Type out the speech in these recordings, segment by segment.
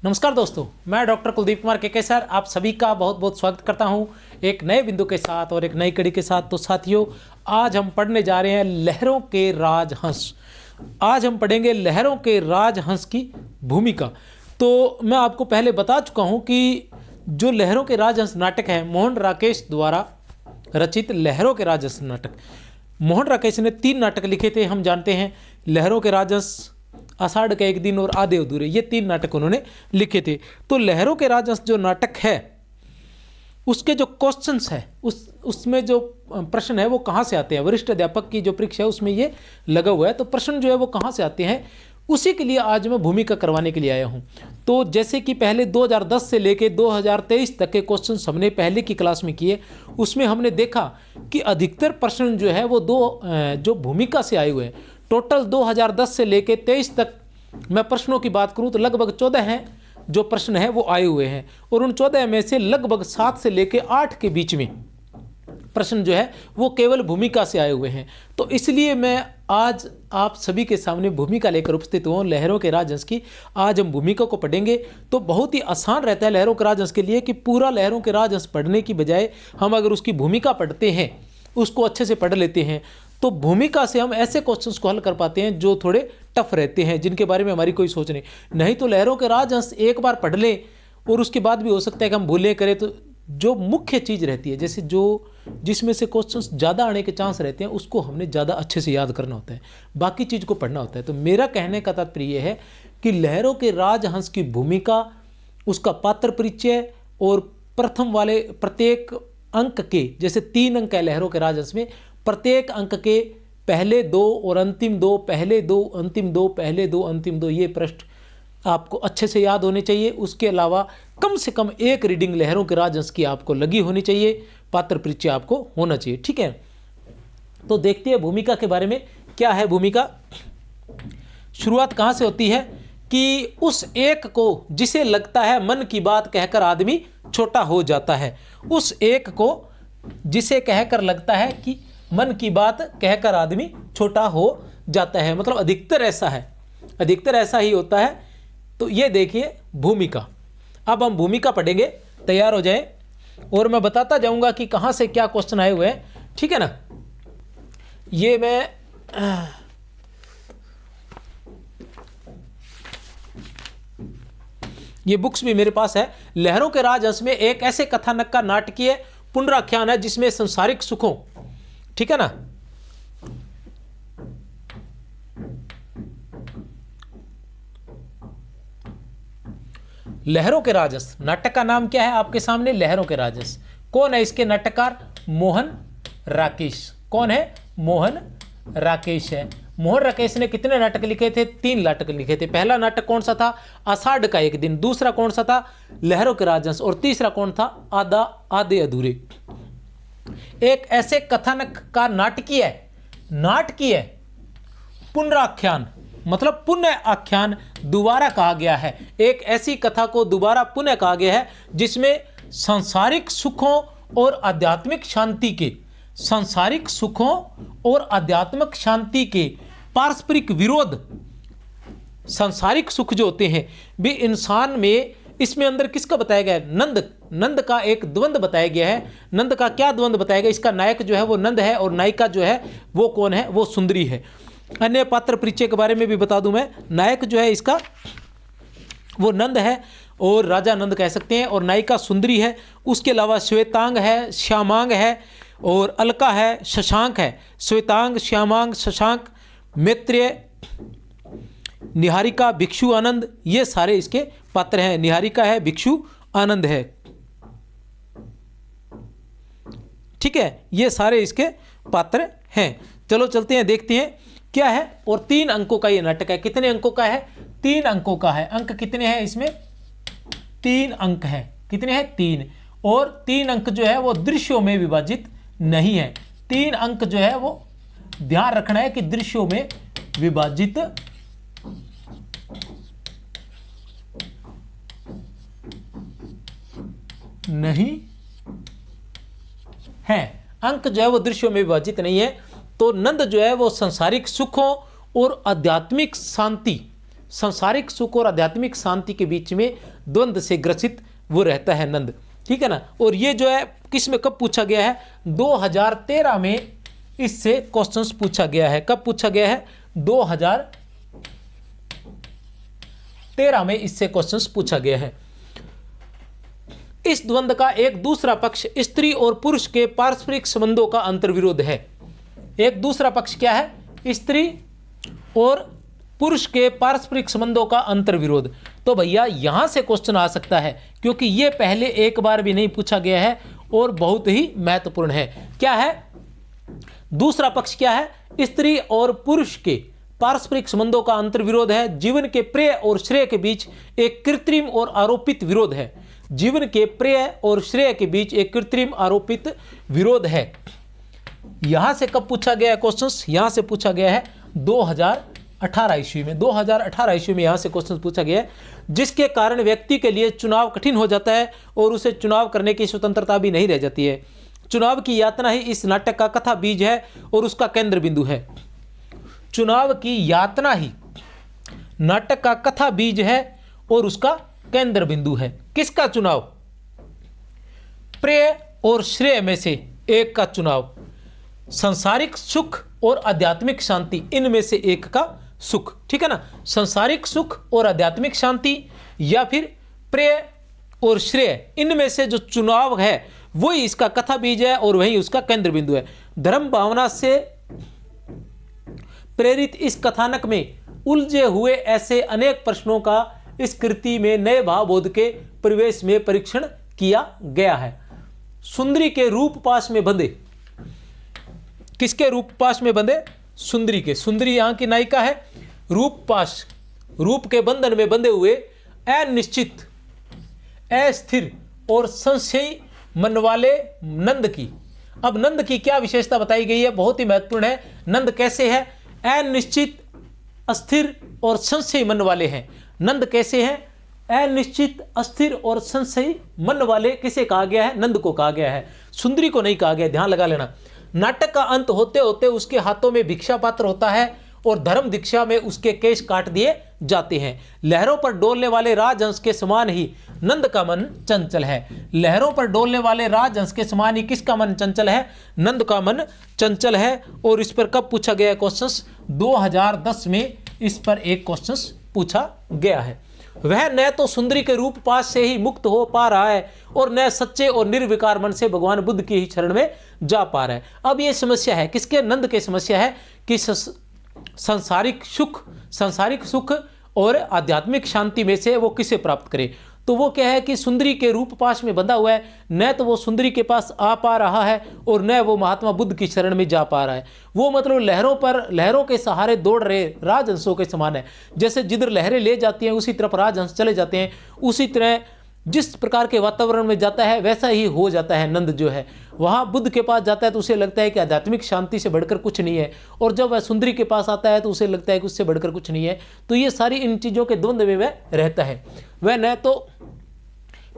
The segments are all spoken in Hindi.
नमस्कार दोस्तों, मैं डॉक्टर कुलदीप कुमार के सर आप सभी का बहुत बहुत स्वागत करता हूं एक नए बिंदु के साथ और एक नई कड़ी के साथ। तो साथियों, आज हम पढ़ने जा रहे हैं लहरों के राजहंस। आज हम पढ़ेंगे लहरों के राजहंस की भूमिका। तो मैं आपको पहले बता चुका हूं कि जो लहरों के राजहंस नाटक है, मोहन राकेश द्वारा रचित लहरों के राजहंस नाटक। मोहन राकेश ने 3 नाटक लिखे थे। हम जानते हैं लहरों के राजहंस, आषाढ़ का एक दिन और आधे अधूरे, ये 3 नाटक उन्होंने लिखे थे। तो लहरों के राजहंस जो नाटक है उसके जो क्वेश्चंस है उसमें जो प्रश्न है वो कहाँ से आते हैं। वरिष्ठ अध्यापक की जो परीक्षा है उसमें ये लगा हुआ है। तो प्रश्न जो है वो कहाँ से आते हैं उसी के लिए आज मैं भूमिका करवाने के लिए आया हूँ। तो जैसे कि पहले 2010 से लेके 2023 तक के क्वेश्चन हमने पहले की क्लास में किए, उसमें हमने देखा कि अधिकतर प्रश्न जो है वो जो भूमिका से आए हुए हैं। टोटल 2010 से लेके 23 तक मैं प्रश्नों की बात करूं तो लगभग 14 हैं जो प्रश्न है वो आए हुए हैं, और उन 14 में से लगभग 7 से लेके 8 के बीच में प्रश्न जो है वो केवल भूमिका से आए हुए हैं। तो इसलिए मैं आज आप सभी के सामने भूमिका लेकर उपस्थित हूँ लहरों के राजहंस की। आज हम भूमिका को पढ़ेंगे। तो बहुत ही आसान रहता है लहरों के राजहंस के लिए कि पूरा लहरों के राजहंस पढ़ने की बजाय हम अगर उसकी भूमिका पढ़ते हैं, उसको अच्छे से पढ़ लेते हैं, तो भूमिका से हम ऐसे क्वेश्चंस को हल कर पाते हैं जो थोड़े टफ रहते हैं, जिनके बारे में हमारी कोई सोच नहीं। तो लहरों के राजहंस एक बार पढ़ लें और उसके बाद भी हो सकता है कि हम भूलें करें। तो जो मुख्य चीज़ रहती है, जैसे जिसमें से क्वेश्चंस ज़्यादा आने के चांस रहते हैं, उसको हमने ज़्यादा अच्छे से याद करना होता है, बाकी चीज़ को पढ़ना होता है। तो मेरा कहने का तात्पर्य है कि लहरों के राजहंस की भूमिका, उसका पात्र परिचय और प्रथम वाले प्रत्येक अंक के, जैसे 3 अंक है लहरों के राजहंस में, प्रत्येक अंक के पहले 2 और अंतिम 2, पहले 2 अंतिम 2, पहले 2 अंतिम 2, ये पृष्ठ आपको अच्छे से याद होने चाहिए। उसके अलावा कम से कम एक रीडिंग लहरों के राजहंस की आपको लगी होनी चाहिए, पात्र परिचय आपको होना चाहिए। ठीक है, तो देखते हैं भूमिका के बारे में। क्या है भूमिका? शुरुआत कहाँ से होती है कि उस एक को जिसे लगता है मन की बात कहकर आदमी छोटा हो जाता है। उस एक को जिसे कहकर लगता है कि मन की बात कहकर आदमी छोटा हो जाता है, मतलब अधिकतर ऐसा है, अधिकतर ऐसा ही होता है। तो ये देखिए भूमिका। अब हम भूमिका पढ़ेंगे, तैयार हो जाएं, और मैं बताता जाऊंगा कि कहाँ से क्या क्वेश्चन आए हुए हैं। ठीक है ना? ये मैं ये बुक्स भी मेरे पास है। लहरों के राजहंस में एक ऐसे कथानक का नाटकीय पुनराख्यान है जिसमें संसारिक सुखों, ठीक है ना, लहरों के राजहंस नाटक का नाम क्या है आपके सामने? लहरों के राजहंस। कौन है इसके नाटककार? मोहन राकेश। कौन है? मोहन राकेश है। मोहन राकेश ने कितने नाटक लिखे थे? 3 नाटक लिखे थे। पहला नाटक कौन सा था? आषाढ़ का एक दिन। दूसरा कौन सा था? लहरों के राजहंस। और तीसरा कौन था? आधे अधूरे। एक ऐसे कथानक का नाटकीय पुनराख्यान, मतलब पुनः आख्यान दोबारा कहा गया है। एक ऐसी कथा को दोबारा पुनः कहा गया है जिसमें सांसारिक सुखों और आध्यात्मिक शांति के, सांसारिक सुखों और आध्यात्मिक शांति के पारस्परिक विरोध, सांसारिक सुख जो होते हैं भी इंसान में, इसमें अंदर किसका बताया गया है? नंद का एक द्वंद बताया गया है। नंद का क्या द्वंद बताया गया? इसका नायक जो है वो नंद है और नायिका जो है वो कौन है? वो सुंदरी है। अन्य पात्र परिचय के बारे में भी बता दूं मैं। नायक जो है इसका वो नंद है और राजा नंद कह सकते हैं, और नायिका सुंदरी है। उसके अलावा श्वेतांग है, श्यामांग है और अलका है, शशांक है। श्वेतांग, श्यामांग, शशांक, मैत्रेय, निहारिका, भिक्षु आनंद, ये सारे इसके पात्र हैं। निहारिका है, भिक्षु आनंद है। ठीक है, ये सारे इसके पात्र हैं। चलो चलते हैं, देखते हैं क्या है। और 3 अंकों का ये नाटक है। कितने अंकों का है? 3 अंकों का है। अंक कितने हैं इसमें? 3 अंक है। कितने हैं? 3। और 3 अंक जो है वो दृश्यों में विभाजित नहीं है। 3 अंक जो है वो ध्यान रखना है कि दृश्यों में विभाजित नहीं है। अंक जो है वो दृश्यों में विभाजित नहीं है। तो नंद जो है वो सांसारिक सुखों और आध्यात्मिक शांति संसारिक सुख और आध्यात्मिक शांति के बीच में द्वंद्व से ग्रसित वो रहता है नंद, ठीक है ना। और ये जो है किस में कब पूछा गया है, 2013 में इससे क्वेश्चंस पूछा गया है। कब पूछा गया है, 2013 में इससे क्वेश्चंस पूछा गया है। इस द्वंद्व का एक दूसरा पक्ष स्त्री और पुरुष के पारस्परिक संबंधों का अंतर्विरोध है। एक दूसरा पक्ष क्या है, स्त्री और पुरुष के पारस्परिक संबंधों का अंतर्विरोध। तो भैया यहां से क्वेश्चन आ सकता है, क्योंकि यह पहले एक बार भी नहीं पूछा गया है और बहुत ही महत्वपूर्ण है। क्या है दूसरा पक्ष, क्या है, स्त्री और पुरुष के पारस्परिक संबंधों का अंतर्विरोध है। जीवन के प्रेय और श्रेय के बीच एक कृत्रिम और आरोपित विरोध है। जीवन के प्रेय और श्रेय के बीच एक कृत्रिम आरोपित विरोध है। यहां से कब पूछा गया है क्वेश्चंस, यहां से पूछा गया है 2018 ईस्वी में। 2018 ईस्वी में यहां से क्वेश्चन पूछा गया है, जिसके कारण व्यक्ति के लिए चुनाव कठिन हो जाता है और उसे चुनाव करने की स्वतंत्रता भी नहीं रह जाती है। चुनाव की यातना ही इस नाटक का कथा बीज है और उसका केंद्र बिंदु है। चुनाव की यातना ही नाटक का कथा बीज है और उसका केंद्र बिंदु है। किसका चुनाव, प्रेय और श्रेय में से एक का चुनाव, सांसारिक सुख और आध्यात्मिक शांति, इनमें से एक का सुख, ठीक है ना। सांसारिक सुख और आध्यात्मिक शांति या फिर प्रेय और श्रेय, इनमें से जो चुनाव है वही इसका कथा बीज है और वही उसका केंद्र बिंदु है। धर्म भावना से प्रेरित इस कथानक में उलझे हुए ऐसे अनेक प्रश्नों का इस कृति में नए भावबोध के परिवेश में परीक्षण किया गया है। सुंदरी के रूप पाश में बंधे, किसके रूप पाश में बंधे, सुंदरी के। सुंदरी यहां की नायिका है। रूप पाश, रूप के बंधन में बंधे हुए अनिश्चित, अस्थिर और संशयी मन वाले नंद की। अब नंद की क्या विशेषता बताई गई है, बहुत ही महत्वपूर्ण है। नंद कैसे है, अनिश्चित, अस्थिर और संशयी मन वाले हैं। नंद कैसे हैं, अनिश्चित, अस्थिर और संशयी मन वाले। किसे कहा गया है, नंद को कहा गया है, सुंदरी को नहीं कहा गया, ध्यान लगा लेना। नाटक का अंत होते होते उसके हाथों में भिक्षा पात्र होता है और धर्म दीक्षा में उसके केश काट दिए जाते हैं। लहरों पर डोलने वाले राजहंस के समान ही नंद का मन चंचल है। लहरों पर डोलने वाले राजहंस के समान ही किसका मन चंचल है, नंद का मन चंचल है। और इस पर कब पूछा गया क्वेश्चंस, 2010 में इस पर एक क्वेश्चंस पूछा गया है। वह न तो सुंदरी के रूप पाश से ही मुक्त हो पा रहा है और न सच्चे और निर्विकार मन से भगवान बुद्ध की ही शरण में जा पा रहा है। अब ये समस्या है किसके, नंद की समस्या है कि सांसारिक सुख और आध्यात्मिक शांति में से वो किसे प्राप्त करे। तो वो क्या है कि सुंदरी के रूप पाश में बंधा हुआ है, न तो वो सुंदरी के पास आ पा रहा है और न वो महात्मा बुद्ध की शरण में जा पा रहा है। वो मतलब लहरों के सहारे दौड़ रहे राजहंसों के समान है। जैसे जिधर लहरें ले जाती हैं उसी तरफ राजहंस चले जाते हैं। उसी तरह जिस प्रकार के वातावरण में जाता है वैसा ही हो जाता है नंद जो है। वहाँ बुद्ध के पास जाता है तो उसे लगता है कि आध्यात्मिक शांति से बढ़कर कुछ नहीं है, और जब वह सुंदरी के पास आता है तो उसे लगता है कि उससे बढ़कर कुछ नहीं है। तो ये सारी इन चीज़ों के द्वंद्व में वह रहता है। वह न तो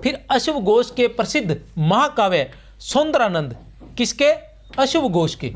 फिर अशुभ घोष के प्रसिद्ध महाकाव्य सौंदरानंद, किसके, अशुभ घोष के।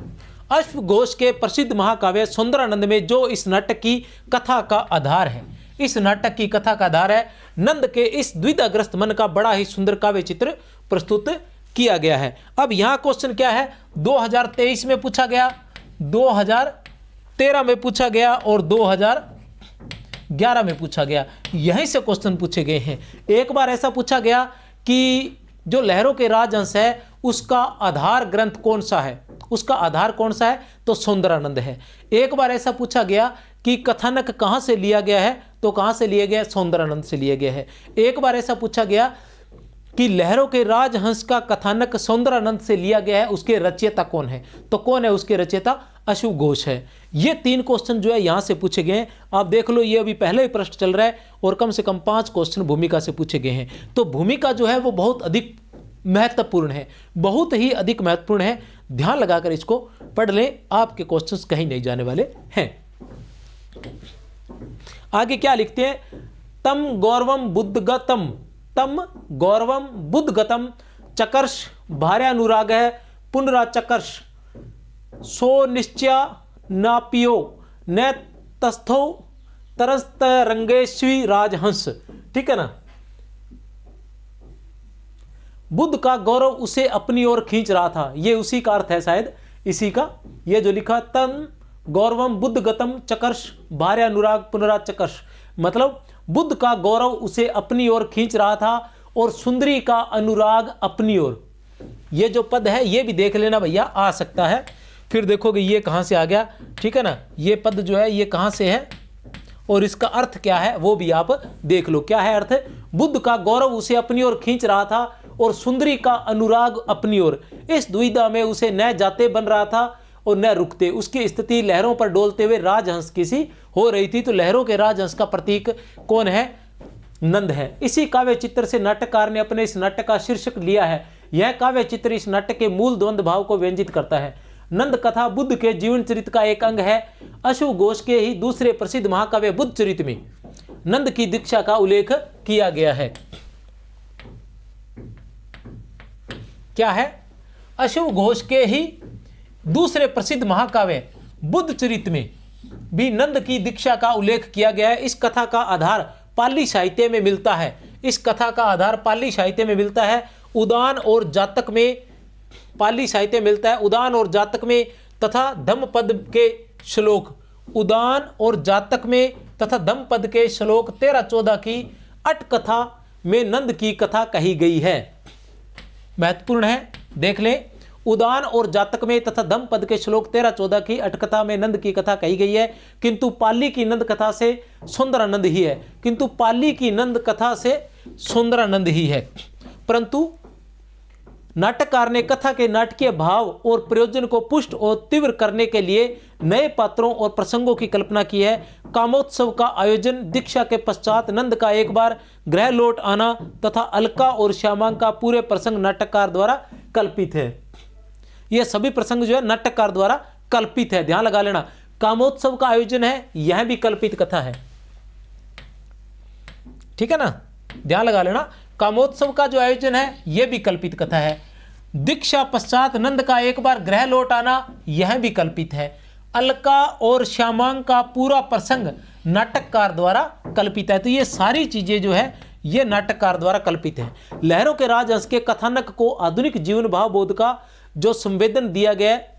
अशुभ घोष के प्रसिद्ध महाकाव्य सौंदरानंद में जो इस नाटक की कथा का आधार है, इस नाटक की कथा का आधार है, नंद के इस द्विधाग्रस्त मन का बड़ा ही सुंदर काव्य चित्र प्रस्तुत किया गया है। अब यहाँ क्वेश्चन क्या है, 2023 में पूछा गया, 2013 में पूछा गया और 2011 में पूछा गया। यहीं से क्वेश्चन पूछे गए हैं। एक बार ऐसा पूछा गया कि जो लहरों के राजहंस है उसका आधार ग्रंथ कौन सा है, उसका आधार कौन सा है, तो सौंदरानंद है। एक बार ऐसा पूछा गया कि कथानक कहाँ से लिया गया है, तो कहाँ से लिया गया, सौंदरानंद से लिया गया है। एक बार ऐसा पूछा गया कि लहरों के राजहंस का कथानक सौंदरानंद से लिया गया है, उसके रचयिता कौन है, तो कौन है उसके रचयिता, अशुभ घोष है। ये 3 क्वेश्चन जो है यहाँ से पूछे गए हैं। आप देख लो ये अभी पहले ही प्रश्न चल रहा है और कम से कम 5 क्वेश्चन भूमिका से पूछे गए हैं। तो भूमिका जो है वो बहुत अधिक महत्वपूर्ण है, बहुत ही अधिक महत्वपूर्ण है। ध्यान लगाकर इसको पढ़ लें, आपके क्वेश्चंस कहीं नहीं जाने वाले हैं। आगे क्या लिखते हैं, तम गौरवम बुद्धगतम, तम गौरवम बुद्धगतम चकर्ष भार्यानुराग है पुनराचकर्ष सो निश्चय नापियो न तस्थो तरस्त रंगेश्वी राजहंस, ठीक है ना। बुद्ध का गौरव उसे अपनी ओर खींच रहा था, ये उसी का अर्थ है शायद, इसी का। ये जो लिखा तन गौरवम बुद्ध गतम चकर्ष भार्य अनुराग पुनरा चकर्ष, मतलब बुद्ध का गौरव उसे अपनी ओर खींच रहा था और सुंदरी का अनुराग अपनी ओर। ये जो पद है ये भी देख लेना भैया, आ सकता है। फिर देखोगे ये कहाँ से आ गया, ठीक है ना। ये पद जो है ये कहाँ से है और इसका अर्थ क्या है वो भी आप देख लो। क्या है अर्थ? बुद्ध का गौरव उसे अपनी ओर खींच रहा था और सुंदरी का अनुराग अपनी ओर। इस दुविधा में उसे न जाते बन रहा था और न रुकते। उसकी स्थिति लहरों पर डोलते हुए राजहंस की सी हो रही थी। तो लहरों के राजहंस का प्रतीक कौन है? नंद है। इसी काव्य चित्र से नाटककार ने अपने इस नाटक का शीर्षक लिया है। यह काव्य चित्र इस नाटक के मूल द्वंद्व भाव को व्यंजित करता है। नंद कथा बुद्ध के जीवन चरित्र का एक अंग है। अशोक घोष के ही दूसरे प्रसिद्ध महाकाव्य बुद्ध चरित्र में नंद की दीक्षा का उल्लेख किया गया है। क्या है? अशोक घोष के ही दूसरे प्रसिद्ध महाकाव्य बुद्ध चरित्र में भी नंद की दीक्षा का उल्लेख किया गया है। इस कथा का आधार पाली साहित्य में मिलता है। इस कथा का आधार पाली साहित्य में मिलता है। उदान और जातक में पाली साहित्य मिलता है। उदान और जातक में तथा धम्मपद के श्लोक, उदान और जातक में तथा धम्मपद के श्लोक 13-14 की अट कथा में नंद की कथा कही गई है। महत्वपूर्ण है, देख लें। उदान और जातक में तथा धम्मपद के श्लोक 13-14 की अटकथा में नंद की कथा कही गई है, किंतु पाली की नंद कथा से सुंदरानंद ही है। किंतु पाली की नंद कथा से सुंदरानंद ही है। परंतु नाटककार ने कथा के नाटकीय भाव और प्रयोजन को पुष्ट और तीव्र करने के लिए नए पात्रों और प्रसंगों की कल्पना की है। कामोत्सव का आयोजन, दीक्षा के पश्चात नंद का एक बार गृह लौट आना तथा अलका और श्यामांग का पूरे प्रसंग नाटककार द्वारा कल्पित है। यह सभी प्रसंग जो है नाटककार द्वारा कल्पित है, ध्यान लगा लेना। कामोत्सव का आयोजन है, यह भी कल्पित कथा है, ठीक है ना, ध्यान लगा लेना। कामोत्सव का जो आयोजन है यह भी कल्पित कथा है। दीक्षा पश्चात नंद का एक बार गृह लौट आना, यह भी कल्पित है। अलका और श्यामांग का पूरा प्रसंग नाटककार द्वारा कल्पित है। तो ये सारी चीजें जो है ये नाटककार द्वारा कल्पित है। लहरों के राजहंस के कथानक को आधुनिक जीवन भाव बोध का जो संवेदन दिया गया है,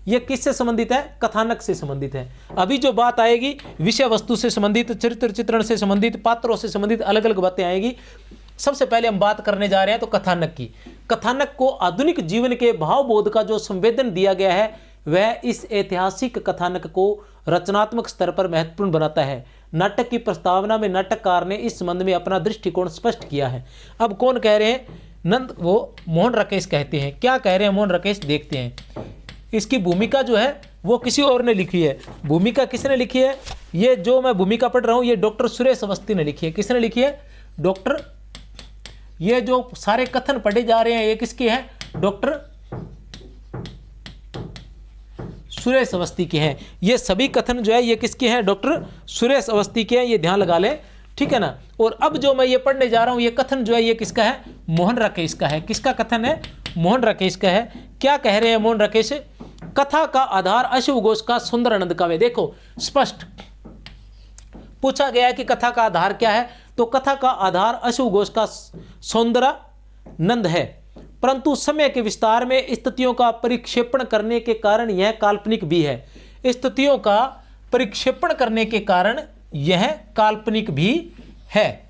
यह किससे संबंधित है? कथानक से संबंधित है। अभी जो बात आएगी विषय वस्तु से संबंधित, चरित्र चित्रण से संबंधित, पात्रों से संबंधित अलग अलग बातें आएगी। सबसे पहले हम बात करने जा रहे हैं तो कथानक की। कथानक को आधुनिक जीवन के भावबोध का जो संवेदन दिया गया है वह इस ऐतिहासिक कथानक को रचनात्मक स्तर पर महत्वपूर्ण बनाता है। नाटक की प्रस्तावना में नाटककार ने इस संबंध में अपना दृष्टिकोण स्पष्ट किया है। अब कौन कह रहे हैं? नंद, वो मोहन राकेश कहते हैं। क्या कह रहे हैं मोहन राकेश? देखते हैं। इसकी भूमिका जो है वो किसी और ने लिखी है। भूमिका किसने लिखी है? ये जो मैं भूमिका पढ़ रहा हूँ ये डॉक्टर सुरेश अवस्थी ने लिखी है। किसने लिखी है? डॉक्टर, ये जो सारे कथन पढ़े जा रहे हैं ये किसके हैं? डॉक्टर सुरेश अवस्थी के हैं। ये सभी कथन जो है ये किसके हैं? डॉक्टर सुरेश अवस्थी के हैं, ये ध्यान लगा लें, ठीक है ना। और अब जो मैं ये पढ़ने जा रहा हूँ ये कथन जो है ये किसका है? मोहन राकेश का है। किसका कथन है? मोहन राकेश का है। क्या कह रहे हैं मोहन राकेश? कथा का आधार अशोक घोष का सुंदरानंद काव्य। देखो स्पष्ट पूछा गया है कि कथा का आधार क्या है, तो कथा का आधार अशोक घोष का सुंदरानंद है। परंतु समय के विस्तार में स्थितियों का परिक्षेपण करने के कारण यह काल्पनिक भी है। स्थितियों का परिक्षेपण करने के कारण यह काल्पनिक भी है,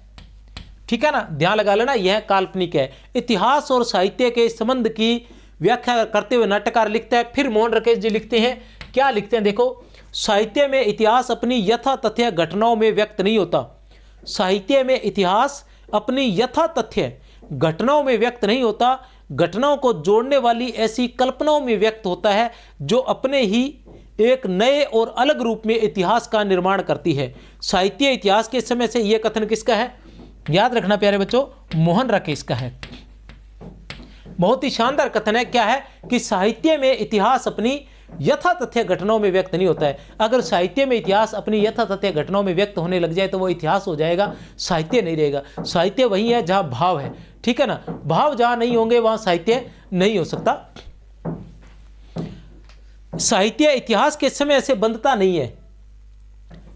ठीक है ना, ध्यान लगा लेना, यह काल्पनिक है। इतिहास और साहित्य के संबंध की व्याख्या करते हुए नाटककार लिखता है। फिर मोहन राकेश जी लिखते हैं, क्या लिखते हैं? देखो, साहित्य में इतिहास अपनी यथा तथ्य घटनाओं में व्यक्त नहीं होता। साहित्य में इतिहास अपनी यथा तथ्य घटनाओं में व्यक्त नहीं होता, घटनाओं को जोड़ने वाली ऐसी कल्पनाओं में व्यक्त होता है जो अपने ही एक नए और अलग रूप में इतिहास का निर्माण करती है। साहित्य इतिहास के समय से यह कथन किसका है? याद रखना प्यारे बच्चों, मोहन राकेश का है। बहुत ही शानदार कथन है। क्या है? कि साहित्य में इतिहास अपनी यथा तथ्य घटनाओं में व्यक्त नहीं होता है। अगर साहित्य में इतिहास अपनी यथा तथ्य घटनाओं में व्यक्त होने लग जाए तो वो इतिहास हो जाएगा, साहित्य नहीं रहेगा। साहित्य वही है जहां भाव है, ठीक है ना। भाव जहां नहीं होंगे वहां साहित्य नहीं हो सकता। साहित्य इतिहास के समय से बंधता नहीं है।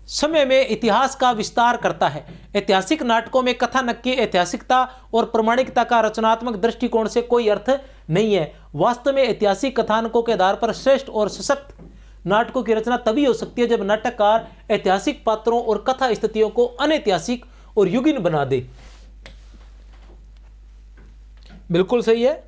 समय में इतिहास का विस्तार करता है। ऐतिहासिक नाटकों में कथानक की ऐतिहासिकता और प्रामाणिकता का रचनात्मक दृष्टिकोण से कोई अर्थ नहीं है। वास्तव में ऐतिहासिक कथानकों के आधार पर श्रेष्ठ और सशक्त नाटकों की रचना तभी हो सकती है जब नाटककार ऐतिहासिक पात्रों और कथा स्थितियों को अनैतिहासिक और युगीन बना दे। बिल्कुल सही है,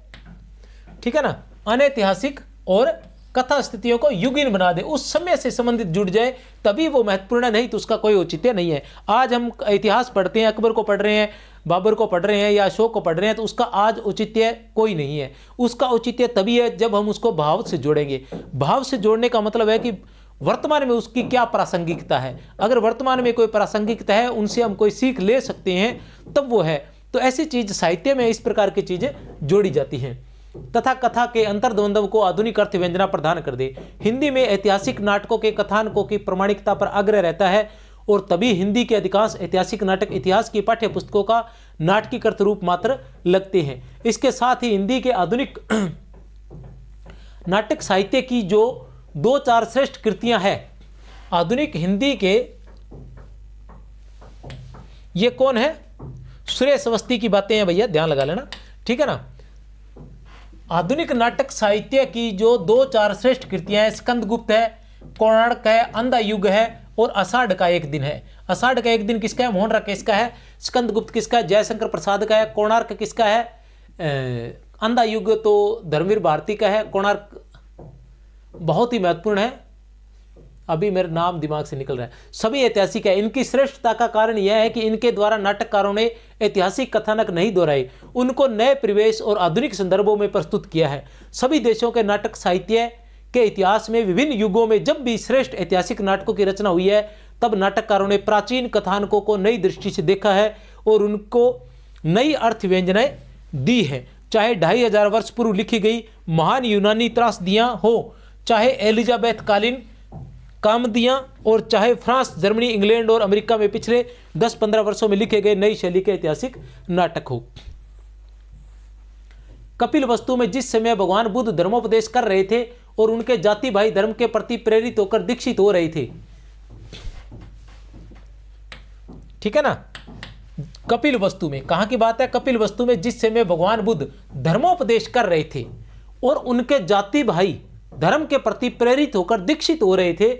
ठीक है ना। अनैतिहासिक और कथा स्थितियों को युगीन बना दे, उस समय से संबंधित जुड़ जाए, तभी वो महत्वपूर्ण है, नहीं तो उसका कोई औचित्य नहीं है। आज हम इतिहास पढ़ते हैं, अकबर को पढ़ रहे हैं, बाबर को पढ़ रहे हैं या अशोक को पढ़ रहे हैं, तो उसका आज औचित्य कोई नहीं है। उसका औचित्य तभी है जब हम उसको भाव से जोड़ेंगे। भाव से जोड़ने का मतलब है कि वर्तमान में उसकी क्या प्रासंगिकता है। अगर वर्तमान में कोई प्रासंगिकता है, उनसे हम कोई सीख ले सकते हैं, तब वो है। तो ऐसी चीज साहित्य में इस प्रकार की चीजें जोड़ी जाती हैं। तथा कथा के अंतर्द्वंद्व को आधुनिक अर्थ व्यंजना प्रदान कर दे। हिंदी में ऐतिहासिक नाटकों के कथानकों की प्रामाणिकता पर आग्रह रहता है और तभी हिंदी के अधिकांश ऐतिहासिक नाटक इतिहास की पाठ्य पुस्तकों का नाटकीय अर्थ रूप मात्र लगते हैं। इसके साथ ही हिंदी के आधुनिक नाटक साहित्य की जो 2-4 श्रेष्ठ कृतियां हैं, आधुनिक हिंदी के, ये कौन है? सुरेश अवस्थी की बातें हैं भैया, ध्यान लगा लेना, ठीक है ना। आधुनिक नाटक साहित्य की जो 2-4 श्रेष्ठ कृतियां हैं, स्कंदगुप्त है, कोणार्क है, अंधा युग है और आषाढ़ का एक दिन है। आषाढ़ का एक दिन किसका है? मोहन राकेश का है। स्कंदगुप्त किसका है? जयशंकर प्रसाद का है। कोणार्क किसका है? अंधा युग तो धर्मवीर भारती का है। कोणार्क बहुत ही महत्वपूर्ण है, अभी मेरा नाम दिमाग से निकल रहा है। सभी ऐतिहासिक है। इनकी श्रेष्ठता का कारण यह है कि इनके द्वारा नाटककारों ने ऐतिहासिक कथानक नहीं दोहराए, उनको नए परिवेश और आधुनिक संदर्भों में प्रस्तुत किया है। सभी देशों के नाटक साहित्य के इतिहास में विभिन्न युगों में जब भी श्रेष्ठ ऐतिहासिक नाटकों की रचना हुई है, तब नाटककारों ने प्राचीन कथानकों को नई दृष्टि से देखा है और उनको नई अर्थ व्यंजनाएं दी है। चाहे 2500 वर्ष पूर्व लिखी गई महान यूनानी त्रासदियां हो, चाहे एलिजाबेथ कालीन कामदियां, और चाहे फ्रांस, जर्मनी, इंग्लैंड और अमेरिका में पिछले 10-15 वर्षों में लिखे गए नई शैली के ऐतिहासिक नाटक हो। कपिल वस्तु में जिस समय भगवान बुद्ध धर्मोपदेश कर रहे थे और उनके जाति भाई धर्म के प्रति प्रेरित होकर दीक्षित हो रहे थे, ठीक है ना। कपिल वस्तु में कहां की बात है? कपिल वस्तु में जिस समय भगवान बुद्ध धर्मोपदेश कर रहे थे और उनके जाति भाई धर्म के प्रति प्रेरित होकर दीक्षित हो रहे थे,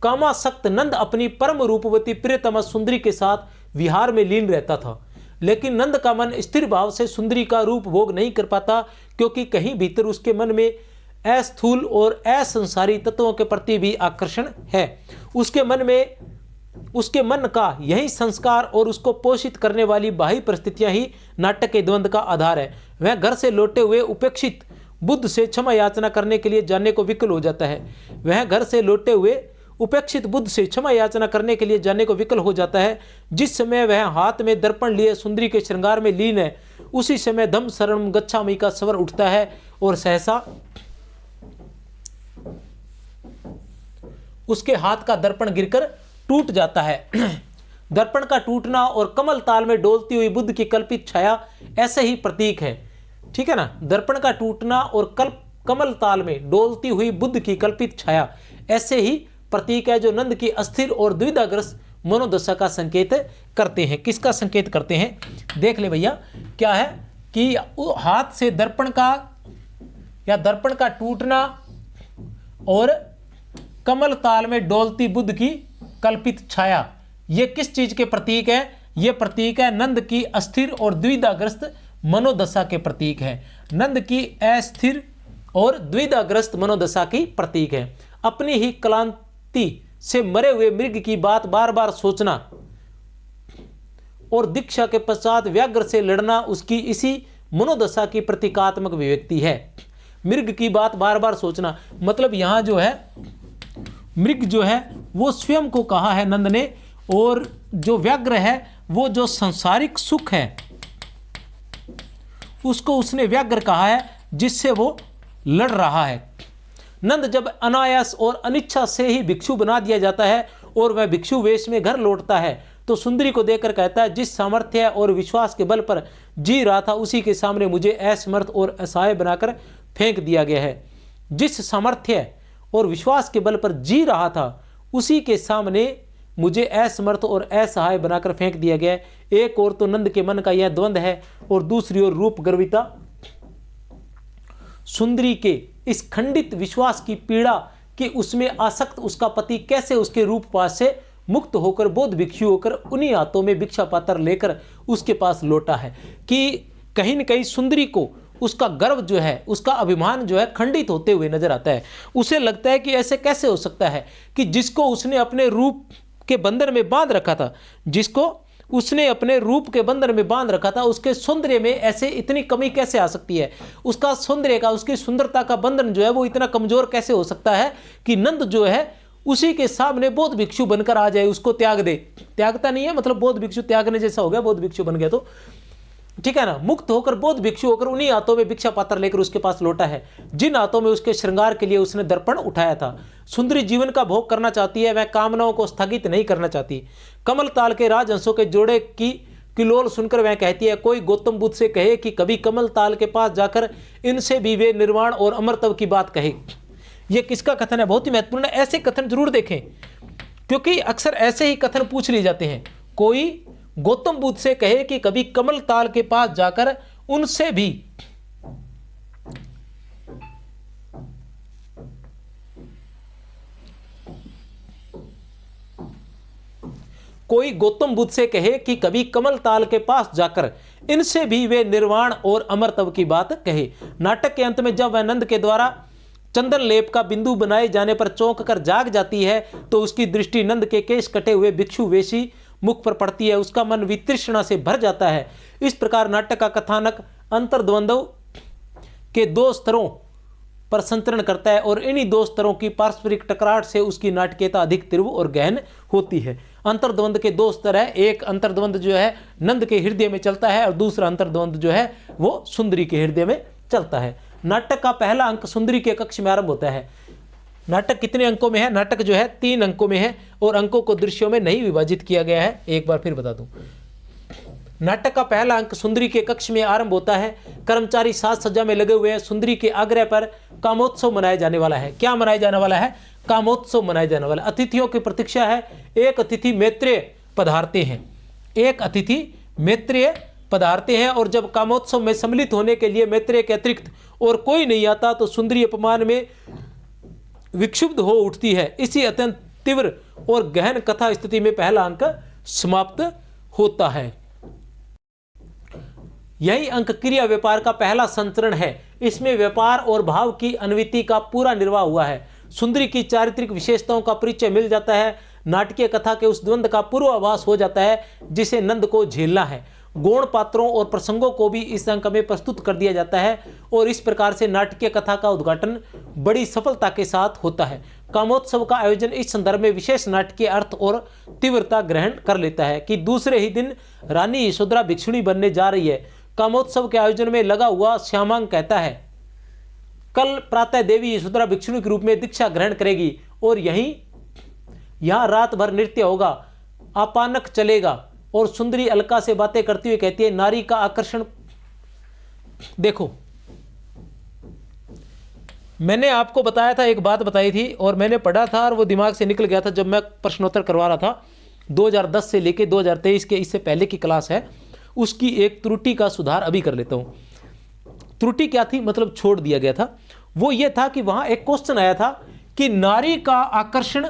कामासक्त नंद अपनी परम रूपवती प्रियतमा सुंदरी के साथ विहार में लीन रहता था। लेकिन नंद का मन स्थिर भाव से सुंदरी का रूप भोग नहीं कर पाता, क्योंकि कहीं भीतर उसके मन में अस्थूल और असंसारी तत्वों के प्रति भी आकर्षण है। उसके मन का यही संस्कार और उसको पोषित करने वाली बाह्य परिस्थितियां ही नाटक के द्वंद्व का आधार है। वह घर से लौटे हुए उपेक्षित बुद्ध से क्षमा याचना करने के लिए जाने को विकल हो जाता है। वह घर से लौटे हुए उपेक्षित बुद्ध से क्षमा याचना करने के लिए जाने को विकल हो जाता है। जिस समय वह हाथ में दर्पण लिए सुंदरी के श्रृंगार में लीन है, उसी समय धम्म शरणं गच्छामि का स्वर उठता है और सहसा उसके हाथ का दर्पण गिरकर टूट जाता है। दर्पण का टूटना और कमल ताल में डोलती हुई बुद्ध की कल्पित छाया ऐसे ही प्रतीक है, ठीक है ना। दर्पण का टूटना और कमल ताल में डोलती हुई बुद्ध की कल्पित छाया ऐसे ही प्रतीक है, जो नंद की अस्थिर और द्विधाग्रस्त मनोदशा का संकेत करते हैं। किसका संकेत करते हैं? देख ले भैया, क्या है कि हाथ से दर्पण का टूटना और कमल ताल में डोलती बुद्ध की कल्पित छाया, ये किस चीज के प्रतीक है? ये प्रतीक है नंद की अस्थिर और द्विधाग्रस्त मनोदशा के प्रतीक है। नंद की अस्थिर और द्विधाग्रस्त मनोदशा की प्रतीक है। अपनी ही क्लांति से मरे हुए मृग की बात बार बार सोचना और दीक्षा के पश्चात व्याघ्र से लड़ना उसकी इसी मनोदशा की प्रतीकात्मक अभिव्यक्ति है। मृग की बात बार बार सोचना मतलब यहां जो है मृग जो है वो स्वयं को कहा है नंद ने, और जो व्याघ्र है वो जो संसारिक सुख है उसको उसने व्याघ्र कहा है, जिससे वो लड़ रहा है। नंद जब अनायास और अनिच्छा से ही भिक्षु बना दिया जाता है और वह भिक्षु वेश में घर लौटता है, तो सुंदरी को देखकर कहता है, जिस सामर्थ्य और विश्वास के बल पर जी रहा था उसी के सामने मुझे असमर्थ और असहाय बनाकर फेंक दिया गया है। जिस सामर्थ्य और विश्वास के बल पर जी रहा था उसी के सामने मुझे असमर्थ और असहाय बनाकर फेंक दिया गया। एक और तो नंद के मन का यह द्वंद्व है और दूसरी ओर रूप गर्विता सुंदरी के इस खंडित विश्वास की पीड़ा कि उसमें आसक्त उसका पति कैसे उसके रूप पास से मुक्त होकर बौद्ध भिक्षु होकर उन्हीं हाथों में भिक्षा पात्र लेकर उसके पास लौटा है। कि कहीं न कहीं सुंदरी को उसका गर्व जो है, उसका अभिमान जो है खंडित होते हुए नजर आता है। उसे लगता है कि ऐसे कैसे हो सकता है कि जिसको उसने अपने रूप के बंधन में बांध रखा था, जिसको उसने अपने रूप के बंधन में बांध रखा था, उसके सौंदर्य में ऐसे इतनी कमी कैसे आ सकती है। उसका सौंदर्य का, उसकी सुंदरता का बंधन जो है वो इतना कमजोर कैसे हो सकता है कि नंद जो है उसी के सामने बौद्ध भिक्षु बनकर आ जाए, उसको त्याग दे। त्यागता नहीं है, मतलब बौद्ध भिक्षु त्यागने जैसा हो गया, बौद्ध भिक्षु बन गया तो ठीक है ना। मुक्त होकर बौद्ध भिक्षु होकर उन्हीं हाथों में भिक्षा पात्र लेकर उसके पास लौटा है जिन हाथों में उसके श्रृंगार के लिए उसने दर्पण उठाया था। सुंदरी जीवन का भोग करना चाहती है, वह कामनाओं को स्थगित नहीं करना चाहती। कमल ताल के राजहंसों के जोड़े की किलोल सुनकर वह कहती है, कोई गौतम बुद्ध से कहे कि कभी कमल ताल के पास जाकर इनसे भी वे निर्वाण और अमरत्व की बात कहे। यह किसका कथन है? बहुत ही महत्वपूर्ण है। ऐसे कथन जरूर देखें क्योंकि अक्सर ऐसे ही कथन पूछ लिए जाते हैं। कोई गौतम बुद्ध से कहे कि कभी कमल ताल के पास जाकर उनसे भी कोई गौतम बुद्ध से कहे कि कभी कमल ताल के पास जाकर इनसे भी वे निर्वाण और अमरत्व की बात कहे। नाटक के अंत में जब वह नंद के द्वारा चंदन लेप का बिंदु बनाए जाने पर चौंक कर जाग जाती है तो उसकी दृष्टि नंद के केश कटे हुए भिक्षु वेशी मुख पर पड़ती है। उसका मन वितृष्णा से भर जाता है। इस प्रकार नाटक का कथानक अंतर्द्वंद्व के दो स्तरों पर संतरण करता है और इन्हीं दो स्तरों की पारस्परिक टकराहट से उसकी नाटकीयता अधिक तीव्र और गहन होती है। अंतर्द्वंद के दो स्तर है। एक अंतर्द्वंद जो है नंद के हृदय में चलता है और दूसरा अंतर्द्वंद जो है वो सुंदरी के हृदय में चलता है। नाटक का पहला अंक सुंदरी के कक्ष में आरंभ होता है। नाटक कितने अंकों में है? नाटक जो है 3 अंकों में है और अंकों को दृश्यों में नहीं विभाजित किया गया है। एक बार फिर बता दूं, नाटक का पहला अंक सुंदरी के कक्ष में आरंभ होता है। कर्मचारी साज सज्जा में लगे हुए हैं। सुंदरी के आग्रह पर कामोत्सव मनाया जाने वाला है। क्या मनाया जाने वाला है? कामोत्सव मनाया जाने वाला। अतिथियों की प्रतीक्षा है। एक अतिथि मैत्रेय पधारते हैं। एक अतिथि मैत्रेय पधारते हैं और जब कामोत्सव में सम्मिलित होने के लिए मैत्रेय के अतिरिक्त और कोई नहीं आता तो सुंदरी अपमान में विक्षुब्ध हो उठती है। इसी अत्यंत तीव्र और गहन कथा स्थिति में पहला अंक समाप्त होता है। यही अंक क्रिया व्यापार का पहला संचरण है। इसमें व्यापार और भाव की अनविति का पूरा निर्वाह हुआ है। सुंदरी की चारित्रिक विशेषताओं का परिचय मिल जाता है। नाटकीय कथा के उस द्वंद्व का पूर्वाभास हो जाता है जिसे नंद को झेलना है। गौण पात्रों और प्रसंगों को भी इस अंक में प्रस्तुत कर दिया जाता है और इस प्रकार से नाटकीय कथा का उद्घाटन बड़ी सफलता के साथ होता है। कामोत्सव का आयोजन इस संदर्भ में विशेष नाटकीय अर्थ और तीव्रता ग्रहण कर लेता है कि दूसरे ही दिन रानी यशोधरा भिक्षुणी बनने जा रही है। कामोत्सव के आयोजन में लगा हुआ श्यामांग कहता है, कल प्रातः देवी यशोधरा भिक्षुणी के रूप में दीक्षा ग्रहण करेगी और यहाँ रात भर नृत्य होगा, आपानक चलेगा। और सुंदरी अलका से बातें करती हुई कहती है, नारी का आकर्षण। देखो, मैंने आपको बताया था, एक बात बताई थी और मैंने पढ़ा था और वो दिमाग से निकल गया था जब मैं प्रश्नोत्तर करवा रहा था। 2010 से लेके 2023 के इससे पहले की क्लास है, उसकी एक त्रुटि का सुधार अभी कर लेता हूं। त्रुटि क्या थी, मतलब छोड़ दिया गया था, वो ये था कि वहां एक क्वेश्चन आया था कि नारी का आकर्षण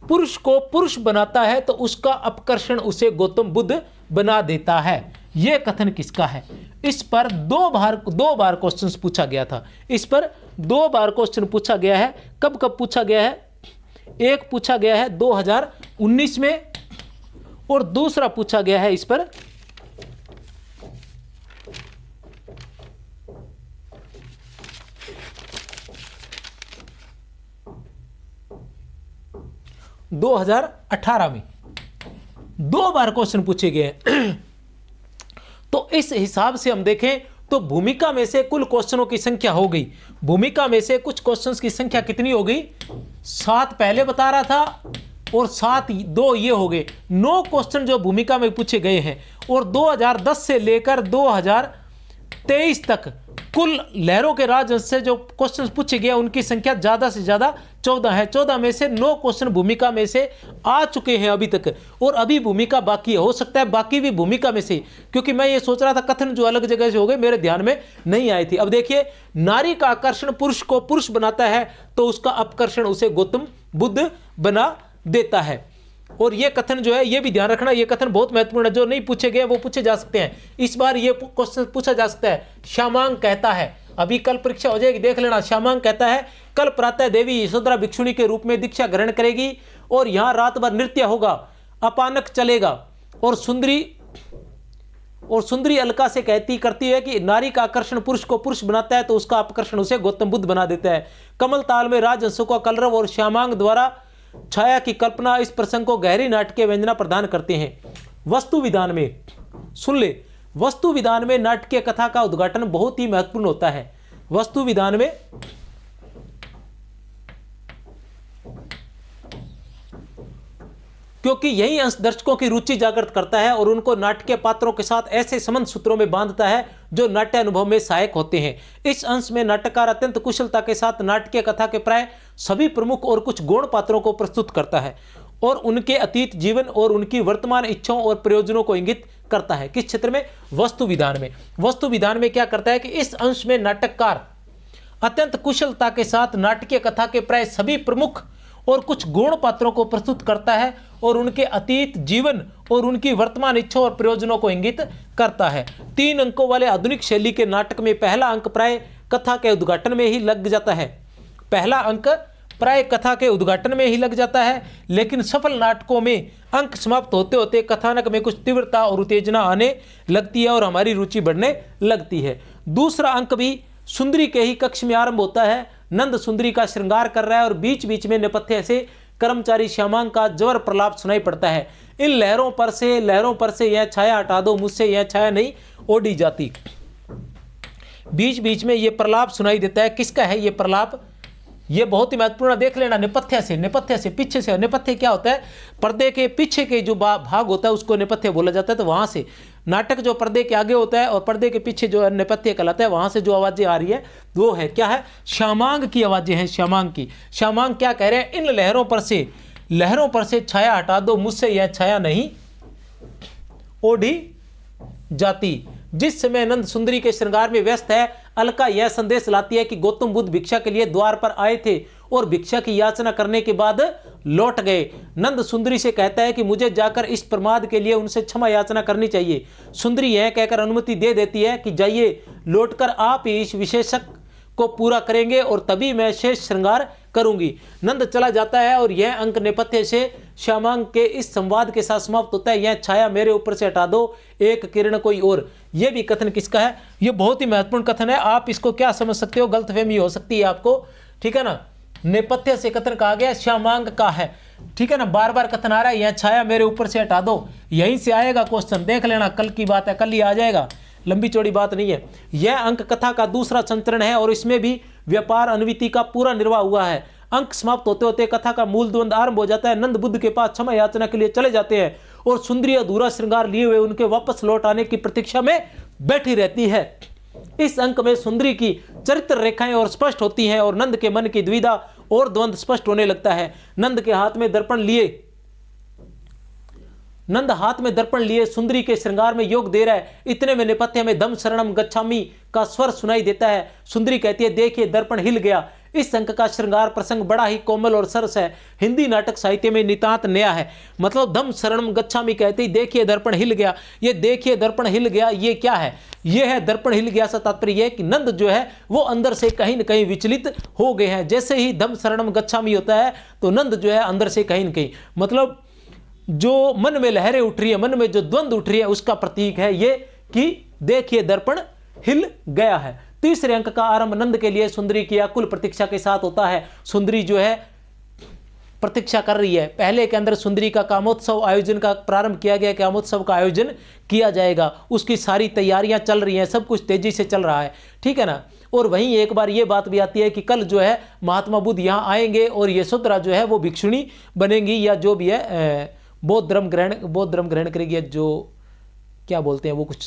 पुरुष को पुरुष बनाता है तो उसका अपकर्षण उसे गौतम बुद्ध बना देता है। यह कथन किसका है? इस पर दो बार क्वेश्चन पूछा गया था। इस पर 2 बार क्वेश्चन पूछा गया है। कब कब पूछा गया है? एक पूछा गया है 2019 में और दूसरा पूछा गया है इस पर 2018 में। 2 बार क्वेश्चन पूछे गए हैं। तो इस हिसाब से हम देखें तो भूमिका में से कुल क्वेश्चनों की संख्या हो गई, भूमिका में से कुछ क्वेश्चंस की संख्या कितनी हो गई? 7 पहले बता रहा था और 7 2 ये हो गए। 9 क्वेश्चन जो भूमिका में पूछे गए हैं और 2010 से लेकर 2023 तक कुल लहरों के राजहंस से जो क्वेश्चन पूछे गए उनकी संख्या ज़्यादा से ज़्यादा 14 है। 14 में से 9 क्वेश्चन भूमिका में से आ चुके हैं अभी तक, और अभी भूमिका बाकी है। हो सकता है बाकी भी भूमिका में से, क्योंकि मैं ये सोच रहा था कथन जो अलग जगह से हो गए मेरे ध्यान में नहीं आई थी। अब देखिए, नारी का आकर्षण पुरुष को पुरुष बनाता है तो उसका अपकर्षण उसे गौतम बुद्ध बना देता है। और ये कथन जो है ये भी ध्यान रखना, ये कथन बहुत महत्वपूर्ण है। जो नहीं पूछे गए वो पूछे जा सकते हैं। इस बार ये क्वेश्चन पूछा जा सकता है। श्यामांग कहता है, अभी कल परीक्षा हो जाएगी, देख लेना। श्यामांग कहता है, कल प्रातः देवी यशोधरा भिक्षुणी के रूप में दीक्षा ग्रहण करेगी और यहाँ रात भर नृत्य होगा, अपानक चलेगा। और सुंदरी अलका से करती है कि नारी का आकर्षण पुरुष को पुरुष बनाता है तो उसका अपकर्षण उसे गौतम बुद्ध बना देता है। कमल ताल में राजहंसों का कलरव और श्यामांग द्वारा छाया की कल्पना इस प्रसंग को गहरी नाटकीय व्यंजना प्रदान करते हैं। वस्तु विधान में सुन ले, वस्तु विधान में नाटकीय कथा का उद्घाटन बहुत ही महत्वपूर्ण होता है। वस्तु विधान में क्योंकि यही अंश दर्शकों की रुचि जागृत करता है और उनको नाटकीय पात्रों के साथ ऐसे संबंध सूत्रों में बांधता है जो नाट्य अनुभव में सहायक होते हैं। इस अंश में नाटककार अत्यंत कुशलता के साथ नाटकीय कथा के प्राय सभी प्रमुख और कुछ गौण पात्रों को प्रस्तुत करता है और उनके अतीत जीवन और उनकी वर्तमान इच्छाओं और प्रयोजनों को इंगित करता है। किस क्षेत्र में? वस्तु विधान में। वस्तु विधान में क्या करता है कि इस अंश में नाटककार अत्यंत कुशलता के साथ नाटकीय कथा के प्राय सभी प्रमुख और कुछ गौण पात्रों को प्रस्तुत करता है और उनके अतीत जीवन और उनकी वर्तमान इच्छाओं और प्रयोजनों को इंगित करता है। 3 अंकों वाले आधुनिक शैली के नाटक में पहला अंक प्राय कथा के उद्घाटन में ही लग जाता है। पहला अंक प्राय कथा के उद्घाटन में ही लग जाता है, लेकिन सफल नाटकों में अंक समाप्त होते होते कथानक में कुछ तीव्रता और उत्तेजना आने लगती है और हमारी रुचि बढ़ने लगती है। दूसरा अंक भी सुंदरी के ही कक्ष में आरंभ होता है। नंद सुंदरी का श्रृंगार कर रहा है और बीच बीच में नेपथ्य से कर्मचारी श्यामांग का जवर प्रलाप सुनाई पड़ता है। इन लहरों पर से यह छाया हटा दो, मुझसे यह छाया नहीं ओढ़ी जाती। बीच बीच में यह प्रलाप सुनाई देता है। किसका है ये प्रलाप? ये बहुत ही महत्वपूर्ण, देख लेना। नेपथ्य से पीछे से। नेपथ्य क्या होता है? पर्दे के पीछे के जो भाग होता है उसको नेपथ्य बोला जाता है। तो वहां से नाटक जो पर्दे के आगे होता है और पर्दे के पीछे जो नेपथ्य कहलाता है, वहां से जो आवाजें आ रही है वो है क्या है? श्यामांग की आवाजें हैं। श्यामांग की। श्यामांग क्या कह रहे हैं? इन लहरों पर से छाया हटा दो, मुझसे यह छाया नहीं ओढ़ी जाती। जिस समय नंद सुंदरी के श्रृंगार में व्यस्त है, अलका यह संदेश लाती है कि गौतम बुद्ध भिक्षा के लिए द्वार पर आए थे और भिक्षा की याचना करने के बाद लौट गए। नंद सुंदरी से कहता है कि मुझे जाकर इस प्रमाद के लिए उनसे क्षमा याचना करनी चाहिए। सुंदरी यह कहकर अनुमति दे देती है कि जाइए, लौटकर आप ही इस विशेषक को पूरा करेंगे और तभी मैं शेष श्रृंगार करूंगी। नंद चला जाता है और यह अंक नेपथ्य से श्यामांग के इस संवाद के साथ समाप्त होता है। यह छाया मेरे ऊपर से हटा दो, एक किरण कोई और। यह भी कथन किसका है? यह बहुत ही महत्वपूर्ण कथन है। आप इसको क्या समझ सकते हो? गलतफहमी हो सकती है आपको, ठीक है ना। नेपथ्य से कथन कहा गया, श्यामांग का है, ठीक है ना। बार बार कथन आ रहा है, यह छाया मेरे ऊपर से हटा दो। यहीं से आएगा क्वेश्चन, देख लेना। कल की बात है, कल ही आ जाएगा, लंबी चौड़ी बात नहीं है। यह अंक कथा का दूसरा संचरण है और इसमें भी व्यापार अनविति का पूरा निर्वाह हुआ है। अंक समाप्त होते होते कथा का मूल द्वंद आरंभ हो जाता है। नंद बुद्ध के पास क्षमा याचना के लिए चले जाते हैं और सुंदरी अधूरा श्रृंगार लिए हुए उनके वापस लौट आने की प्रतीक्षा में बैठी रहती है। इस अंक में सुंदरी की चरित्र रेखाएं और स्पष्ट होती हैं और नंद के मन की द्विधा और द्वंद स्पष्ट होने लगता है। नंद हाथ में दर्पण लिए सुंदरी के श्रृंगार में योग दे रहा है। इतने में नेपथ्य में धम शरणम गच्छामि का स्वर सुनाई देता है। सुंदरी कहती है, देखिए दर्पण हिल गया। इस अंक का श्रृंगार प्रसंग बड़ा ही कोमल और सरस है, हिंदी नाटक साहित्य में नितांत नया है। मतलब धम शरणम गच्छामि कहते ही देखिए दर्पण हिल गया। ये देखिए दर्पण हिल गया, ये क्या है? ये है दर्पण हिल गया से तात्पर्य यह कि नंद जो है वो अंदर से कहीं न कहीं विचलित हो गए हैं। जैसे ही धम शरणम गच्छामि होता है तो नंद जो है अंदर से कहीं न कहीं, मतलब जो मन में लहरें उठ रही है, मन में जो द्वंद उठ रही है, उसका प्रतीक है ये कि देखिए दर्पण हिल गया है। तीसरे अंक का आरंभ नंद के लिए सुंदरी की आकुल प्रतीक्षा के साथ होता है। सुंदरी जो है प्रतीक्षा कर रही है। पहले के अंदर सुंदरी का कामोत्सव आयोजन का प्रारंभ किया गया, कामोत्सव का आयोजन किया जाएगा, उसकी सारी तैयारियां चल रही हैं, सब कुछ तेजी से चल रहा है, ठीक है ना। और वहीं एक बार ये बात भी आती है कि कल जो है महात्मा बुद्ध यहाँ आएंगे और यशोधरा जो है वो भिक्षुणी बनेंगी, या जो भी है बौद्ध धर्म ग्रहण करेगी, जो क्या बोलते हैं वो कुछ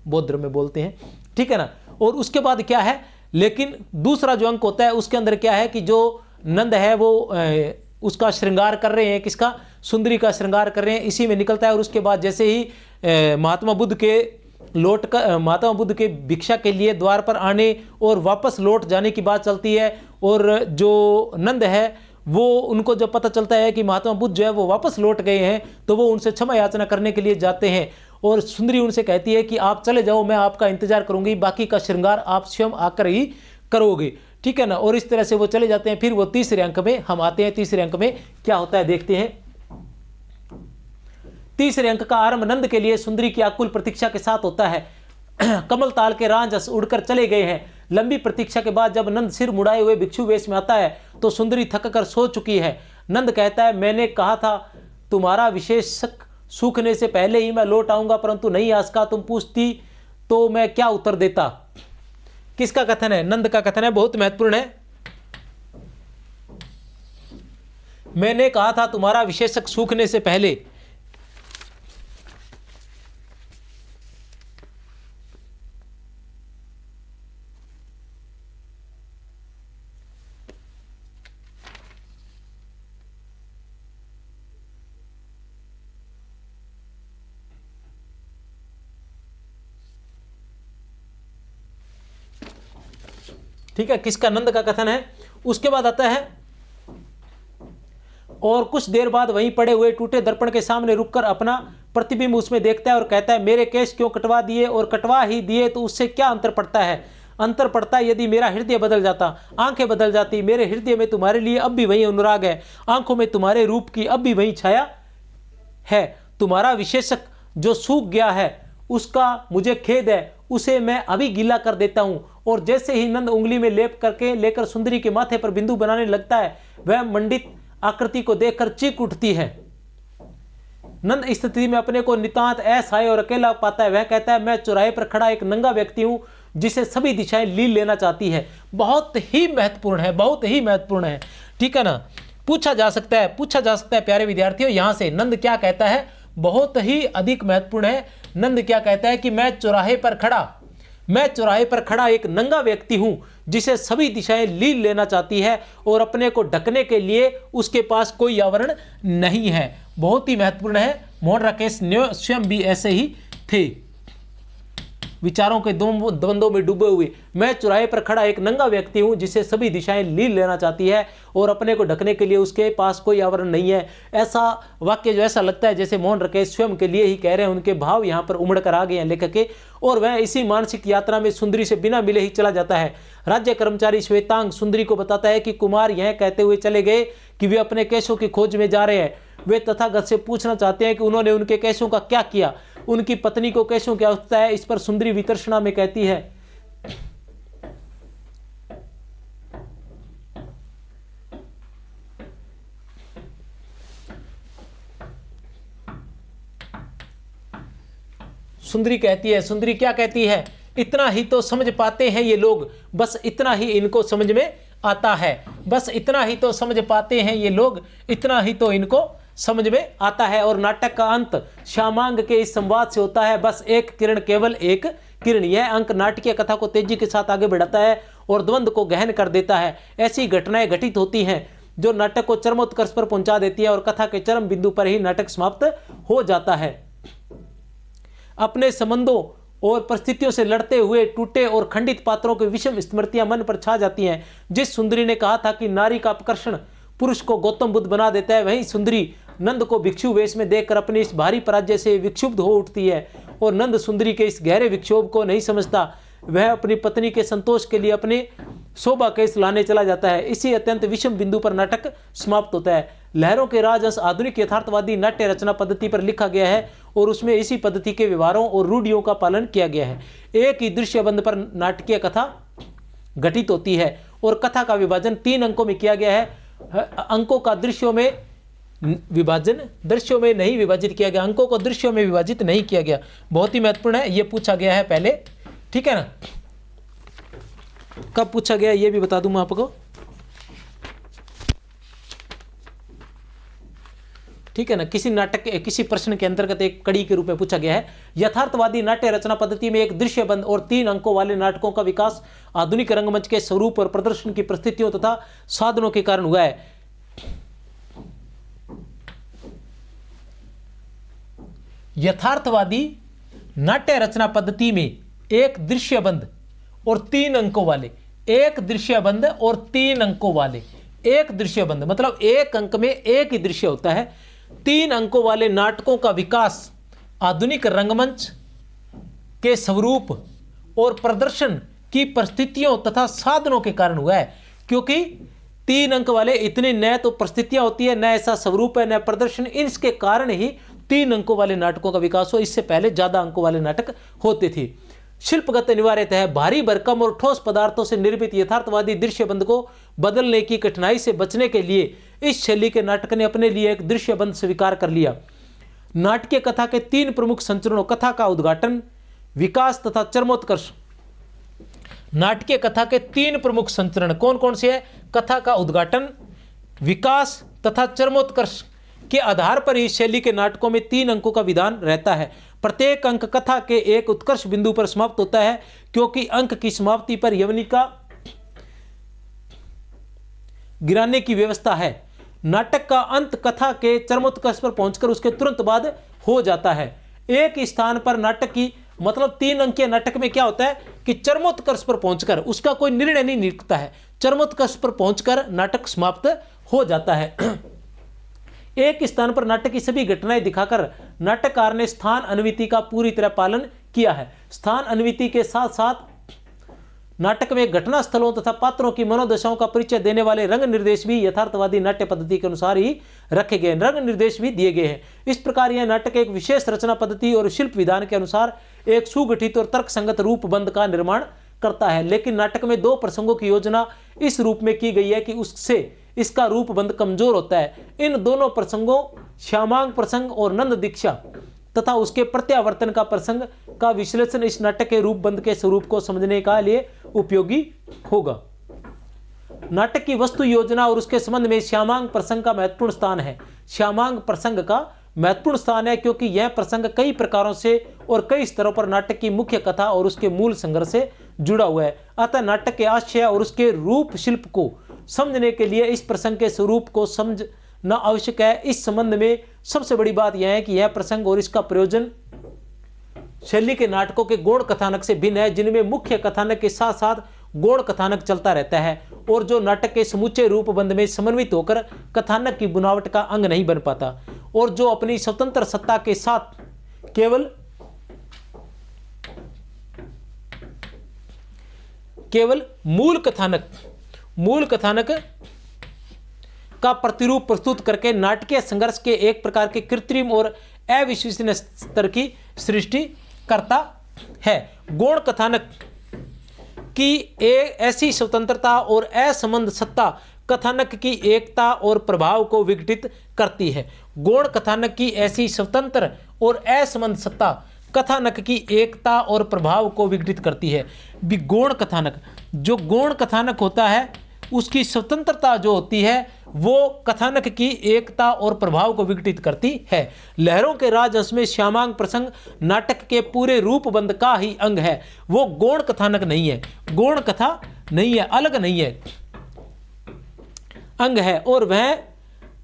बौद्ध धर्म में बोलते हैं, ठीक है ना। और उसके बाद क्या है, लेकिन दूसरा जो अंक होता है उसके अंदर क्या है कि जो नंद है वो उसका श्रृंगार कर रहे हैं, किसका, सुंदरी का श्रृंगार कर रहे हैं, इसी में निकलता है। और उसके बाद जैसे ही महात्मा बुद्ध के भिक्षा के लिए द्वार पर आने और वापस लौट जाने की बात चलती है, और जो नंद है वो उनको जब पता चलता है कि महात्मा बुद्ध जो है वो वापस लौट गए हैं, तो वो उनसे क्षमा याचना करने के लिए जाते हैं, और सुंदरी उनसे कहती है कि आप चले जाओ, मैं आपका इंतजार करूंगी, बाकी का श्रृंगार आप स्वयं आकर ही करोगे, ठीक है ना। और इस तरह से वो चले जाते हैं। फिर वो तीसरे अंक में हम आते हैं। तीसरे अंक में क्या होता है देखते हैं। तीसरे अंक का आरंभ नंद के लिए सुंदरी की आकुल प्रतीक्षा के साथ होता है। कमल ताल के राजहंस उड़कर चले गए हैं। लंबी प्रतीक्षा के बाद जब नंद सिर मुड़ाए हुए भिक्षु वेश में आता है तो सुंदरी थक कर सो चुकी है। नंद कहता है, मैंने कहा था तुम्हारा विशेष सूखने से पहले ही मैं लौट आऊंगा, परंतु नहीं आ सका। तुम पूछती तो मैं क्या उत्तर देता। किसका कथन है? नंद का कथन है, बहुत महत्वपूर्ण है। मैंने कहा था तुम्हारा विशेषक सूखने से पहले। ठीक है, किसका? नंद का कथन है। उसके बाद आता है, और कुछ देर बाद वहीं पड़े हुए टूटे दर्पण के सामने रुककर अपना प्रतिबिंब उसमें देखता है और कहता है, मेरे केश क्यों कटवा दिए, और कटवा ही दिए तो उससे क्या अंतर पड़ता है? अंतर पड़ता है यदि मेरा हृदय बदल जाता, आंखें बदल जाती। मेरे हृदय में तुम्हारे लिए अब भी वही अनुराग है, आंखों में तुम्हारे रूप की अब भी वही छाया है। तुम्हारा विशेषक जो सूख गया है उसका मुझे खेद है, उसे मैं अभी गीला कर देता हूं। और जैसे ही नंद उंगली में लेप करके लेकर सुंदरी के माथे पर बिंदु बनाने लगता है, वह मंडित आकृति को देखकर चीख उठती है। नंद इस स्थिति में अपने को नितांत असहाय और अकेला पाता है। वह कहता है, मैं चौराहे पर खड़ा एक नंगा व्यक्ति हूं जिसे सभी दिशाएं लील लेना चाहती है। बहुत ही महत्वपूर्ण है, बहुत ही महत्वपूर्ण है, ठीक है ना। पूछा जा सकता है प्यारे विद्यार्थियों, यहां से नंद क्या कहता है, बहुत ही अधिक महत्वपूर्ण है। नंद क्या कहता है कि मैं चौराहे पर खड़ा एक नंगा व्यक्ति हूं जिसे सभी दिशाएं लील लेना चाहती है, और अपने को ढकने के लिए उसके पास कोई आवरण नहीं है। बहुत ही महत्वपूर्ण है। मोहन राकेश स्वयं भी ऐसे ही थे, विचारों के द्वंद्वों में डूबे हुए। मैं चौराहे पर खड़ा एक नंगा व्यक्ति हूं जिसे सभी दिशाएं लील लेना चाहती है, और अपने को ढकने के लिए उसके पास कोई आवरण नहीं है। ऐसा वाक्य जो ऐसा लगता है जैसे मोहन राकेश स्वयं के लिए ही कह रहे हैं। उनके भाव यहाँ पर उमड़ कर आ गए हैं लेखक के, और वह इसी मानसिक यात्रा में सुंदरी से बिना मिले ही चला जाता है। राज्य कर्मचारी श्वेतांग सुंदरी को बताता है कि कुमार यह कहते हुए चले गए कि वे अपने केशों की खोज में जा रहे हैं। वे तथागत से पूछना चाहते हैं कि उन्होंने उनके केशों का क्या किया, उनकी पत्नी को केशों की आवश्यकता है। इस पर सुंदरी वितर्षणा में कहती है, सुंदरी क्या कहती है, इतना ही तो समझ पाते हैं ये लोग, बस इतना ही इनको समझ में आता है। बस इतना ही तो समझ पाते हैं ये लोग, इतना ही तो इनको समझ में आता है। और नाटक का अंत श्यामांग के इस संवाद से होता है, बस एक किरण, केवल एक किरण। यह अंक नाटकीय कथा को तेजी के साथ आगे बढ़ाता है और द्वंद्व को गहन कर देता है। ऐसी घटनाएं घटित होती हैं जो नाटक को चरमोत्कर्ष पर पहुंचा देती है, और कथा के चरम बिंदु पर ही नाटक समाप्त हो जाता है। अपने संबंधों और परिस्थितियों से लड़ते हुए टूटे और खंडित पात्रों की विषम स्मृतियां मन पर छा जाती हैं। जिस सुंदरी ने कहा था कि नारी का आकर्षण पुरुष को गौतम बुद्ध बना देता है, वहीं सुंदरी नंद को भिक्षु वेश में देखकर अपने इस भारी पराजय से विक्षुब्ध हो उठती है, और नंद सुंदरी के इस गहरे विक्षोभ को नहीं समझता। वह अपनी पत्नी के संतोष के लिए अपने शोभा केस लाने चला जाता है। इसी अत्यंत विषम बिंदु पर नाटक समाप्त होता है। लहरों के राजहंस आधुनिक यथार्थवादी नाट्य रचना पद्धति पर लिखा गया है, और उसमें इसी पद्धति के व्यवहारों और रूढ़ियों का पालन किया गया है। एक ही दृश्यबंध पर नाटकीय कथा घटित होती है, और कथा का विभाजन 3 अंकों में किया गया है। अंकों का दृश्यों में विभाजन दृश्यों में नहीं विभाजित किया गया, अंकों को दृश्यों में विभाजित नहीं किया गया। बहुत ही महत्वपूर्ण है, ये पूछा गया है पहले, ठीक है ना। कब पूछा गया ये भी बता दूं मैं आपको। ठीक है ना, किसी नाटक के किसी प्रश्न के अंतर्गत एक कड़ी के रूप में पूछा गया है। यथार्थवादी नाट्य रचना पद्धति में एक दृश्यबंद और 3 अंकों वाले नाटकों का विकास आधुनिक रंगमंच के स्वरूप और प्रदर्शन की परिस्थितियों तथा साधनों के कारण हुआ है। यथार्थवादी नाट्य रचना पद्धति में एक दृश्यबंद और 3 अंकों वाले, एक दृश्यबंद और 3 अंकों वाले, एक दृश्यबंद मतलब एक अंक में एक ही दृश्य होता है, 3 अंकों वाले नाटकों का विकास आधुनिक रंगमंच के स्वरूप और प्रदर्शन की परिस्थितियों तथा साधनों के कारण हुआ है। क्योंकि 3 अंक वाले इतने न तो परिस्थितियां होती है, न ऐसा स्वरूप है, न प्रदर्शन, इसके कारण ही 3 अंकों वाले नाटकों का विकास हो। इससे पहले ज्यादा अंकों वाले नाटक होते थे। शिल्पगत अनिवार्यता है, भारी भरकम और ठोस पदार्थों से निर्मित यथार्थवादी दृश्यबंद को बदलने की कठिनाई से बचने के लिए इस शैली के नाटक ने अपने लिए एक दृश्यबंद स्वीकार कर लिया। नाटकीय कथा के 3 प्रमुख संचरणों, कथा का उद्घाटन, विकास तथा चरमोत्कर्ष। नाटकीय कथा के 3 प्रमुख संचरण कौन कौन से है? कथा का उद्घाटन, विकास तथा चरमोत्कर्ष के आधार पर इस शैली के नाटकों में 3 अंकों का विधान रहता है। प्रत्येक अंक कथा के एक उत्कर्ष बिंदु पर समाप्त होता है, क्योंकि अंक की समाप्ति पर यवनिका गिराने की व्यवस्था है। नाटक का अंत कथा के चरमोत्कर्ष पर पहुंचकर उसके तुरंत बाद हो जाता है। एक स्थान पर नाटक की मतलब 3 अंकीय नाटक में क्या होता है कि चरमोत्कर्ष पर पहुंचकर उसका कोई निर्णय नहीं निकलता है, चरमोत्कर्ष पर पहुंचकर नाटक समाप्त हो जाता है। एक स्थान पर नाटक की सभी घटनाएं दिखाकर नाटककार ने स्थान अनुमिति का पूरी तरह पालन किया है। स्थान अनुमिति के साथ साथ नाटक में घटना स्थलों तथा पात्रों की मनोदशाओं का परिचय देने वाले रंग निर्देश भी यथार्थवादी नाट्य पद्धति के अनुसार ही रखे गए, रंग निर्देश भी दिए गए हैं। इस प्रकार यह नाटक एक विशेष रचना पद्धति और शिल्प विधान के अनुसार एक सुगठित और तर्कसंगत रूपबंध का निर्माण करता है। लेकिन नाटक में 2 प्रसंगों की योजना इस रूप में की गई है कि उससे इसका रूपबंध कमजोर होता है। इन दोनों प्रसंगों श्यामांग प्रसंग और नंद दीक्षा तथा उसके प्रत्यावर्तन का प्रसंग का विश्लेषण इस नाटक के रूपबंध के स्वरूप को समझने के लिए उपयोगी होगा। नाटक की वस्तु योजना और उसके संबंध में श्यामांग प्रसंग का महत्वपूर्ण स्थान है। श्यामांग प्रसंग का महत्वपूर्ण स्थान है क्योंकि यह प्रसंग कई प्रकारों से और कई स्तरों पर नाटक की मुख्य कथा और उसके मूल संघर्ष से जुड़ा हुआ है। अतः नाटक के आशय और उसके रूप शिल्प को समझने के लिए इस प्रसंग के स्वरूप को समझना आवश्यक है। इस संबंध में सबसे बड़ी बात यह है कि यह प्रसंग और इसका प्रयोजन शैली के नाटकों के गौण कथानक से भिन्न है, जिनमें मुख्य कथानक के साथ साथ गौण कथानक चलता रहता है और जो नाटक के समूचे रूपबंध में समन्वित होकर कथानक की बुनावट का अंग नहीं बन पाता और जो अपनी स्वतंत्र सत्ता के साथ केवल मूल कथानक का प्रतिरूप प्रस्तुत करके नाटकीय संघर्ष के एक प्रकार के कृत्रिम और अविश्वसनीय स्तर की सृष्टि करता है। गौण कथानक की एक ऐसी स्वतंत्रता और असंबद्ध सत्ता कथानक की एकता और प्रभाव को विघटित करती है। गौण कथानक की ऐसी स्वतंत्र और असंबद्ध सत्ता कथानक की एकता और प्रभाव को विघटित करती है। गौण कथानक, जो गौण कथानक होता है उसकी स्वतंत्रता जो होती है वो कथानक की एकता और प्रभाव को विघटित करती है। लहरों के राजहंस में श्यामांग प्रसंग नाटक के पूरे रूपबंध का ही अंग है, वो गौण कथानक नहीं है, गौण कथा नहीं है, अलग नहीं है, अंग है और वह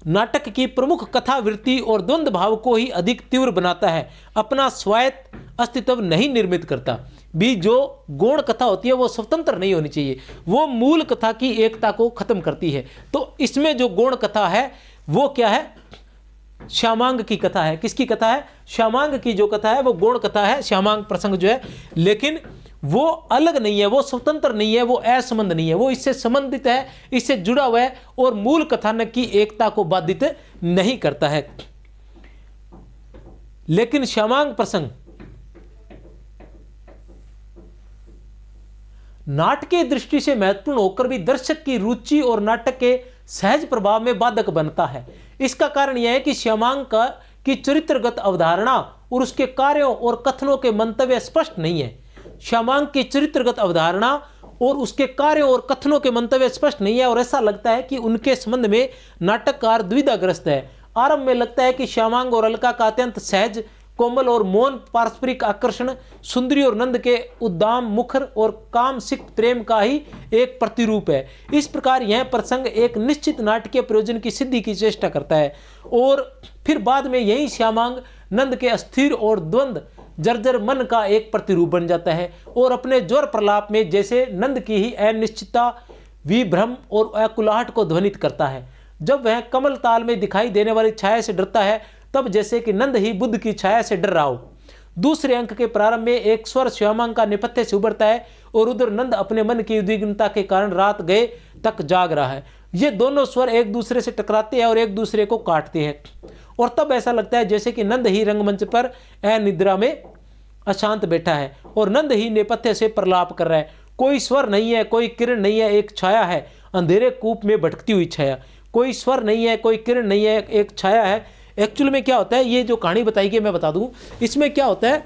नाटक की प्रमुख कथा वृत्ति और द्वंद्व भाव को ही अधिक तीव्र बनाता है, अपना स्वायत्त अस्तित्व नहीं निर्मित करता। भी जो गौण कथा होती है वो स्वतंत्र नहीं होनी चाहिए, वो मूल कथा की एकता को खत्म करती है। तो इसमें जो गौण कथा है वो क्या है? श्यामांग की कथा है। किसकी कथा है? श्यामांग की जो कथा है वो गौण कथा है, श्यामांग प्रसंग जो है, लेकिन वो अलग नहीं है, वो स्वतंत्र नहीं है, वो असंबद्ध नहीं है, वो इससे संबंधित है, इससे जुड़ा हुआ है और मूल कथानक की एकता को बाधित नहीं करता है। लेकिन श्यामांग प्रसंग नाटकीय दृष्टि से महत्वपूर्ण होकर भी दर्शक की रुचि और नाटक के सहज प्रभाव में बाधक बनता है। इसका कारण यह है कि श्यामांग की चरित्रगत अवधारणा और उसके कार्यों और कथनों के मंतव्य स्पष्ट नहीं है। श्यामांग की चरित्रगत अवधारणा और उसके कार्यों और कथनों के मंतव्य स्पष्ट नहीं है और ऐसा लगता है कि उनके संबंध में नाटककार दुविधाग्रस्त है। आरंभ में लगता है कि श्यामांग और अलका का अत्यंत सहज, कोमल और मौन पारस्परिक आकर्षण सुंदरी और नंद के उद्दाम मुखर और काम सिक्त प्रेम का ही एक प्रतिरूप है। इस प्रकार यह प्रसंग एक निश्चित नाटकीय प्रयोजन की सिद्धि की चेष्टा करता है और फिर बाद में यही श्यामांग नंद के अस्थिर और द्वंद्व जर्जर मन का एक प्रतिरूप बन जाता है और अपने ज्वर प्रलाप में जैसे नंद की ही अनिश्चितता, विभ्रम और अकुलाहट को ध्वनित करता है। जब वह कमल ताल में दिखाई देने वाली छाया से डरता है तब जैसे कि नंद ही बुद्ध की छाया से डर रहा हो। दूसरे अंक के प्रारंभ में एक स्वर श्यामांग का नेपथ्य से उभरता है और उधर नंद अपने मन की उद्विग्नता के कारण रात गए तक जाग रहा है। ये दोनों स्वर एक दूसरे से टकराते हैं और एक दूसरे को काटते हैं और तब ऐसा लगता है जैसे कि नंद ही रंगमंच पर अनिद्रा में अशांत बैठा है और नंद ही नेपथ्य से प्रलाप कर रहा है। कोई स्वर नहीं है, कोई किरण नहीं है, एक छाया है, अंधेरे कूप में भटकती हुई छाया। कोई स्वर नहीं है, कोई किरण नहीं है, एक छाया है। एक्चुअल में क्या होता है, ये जो कहानी बताई गई मैं बता दूं, इसमें क्या होता है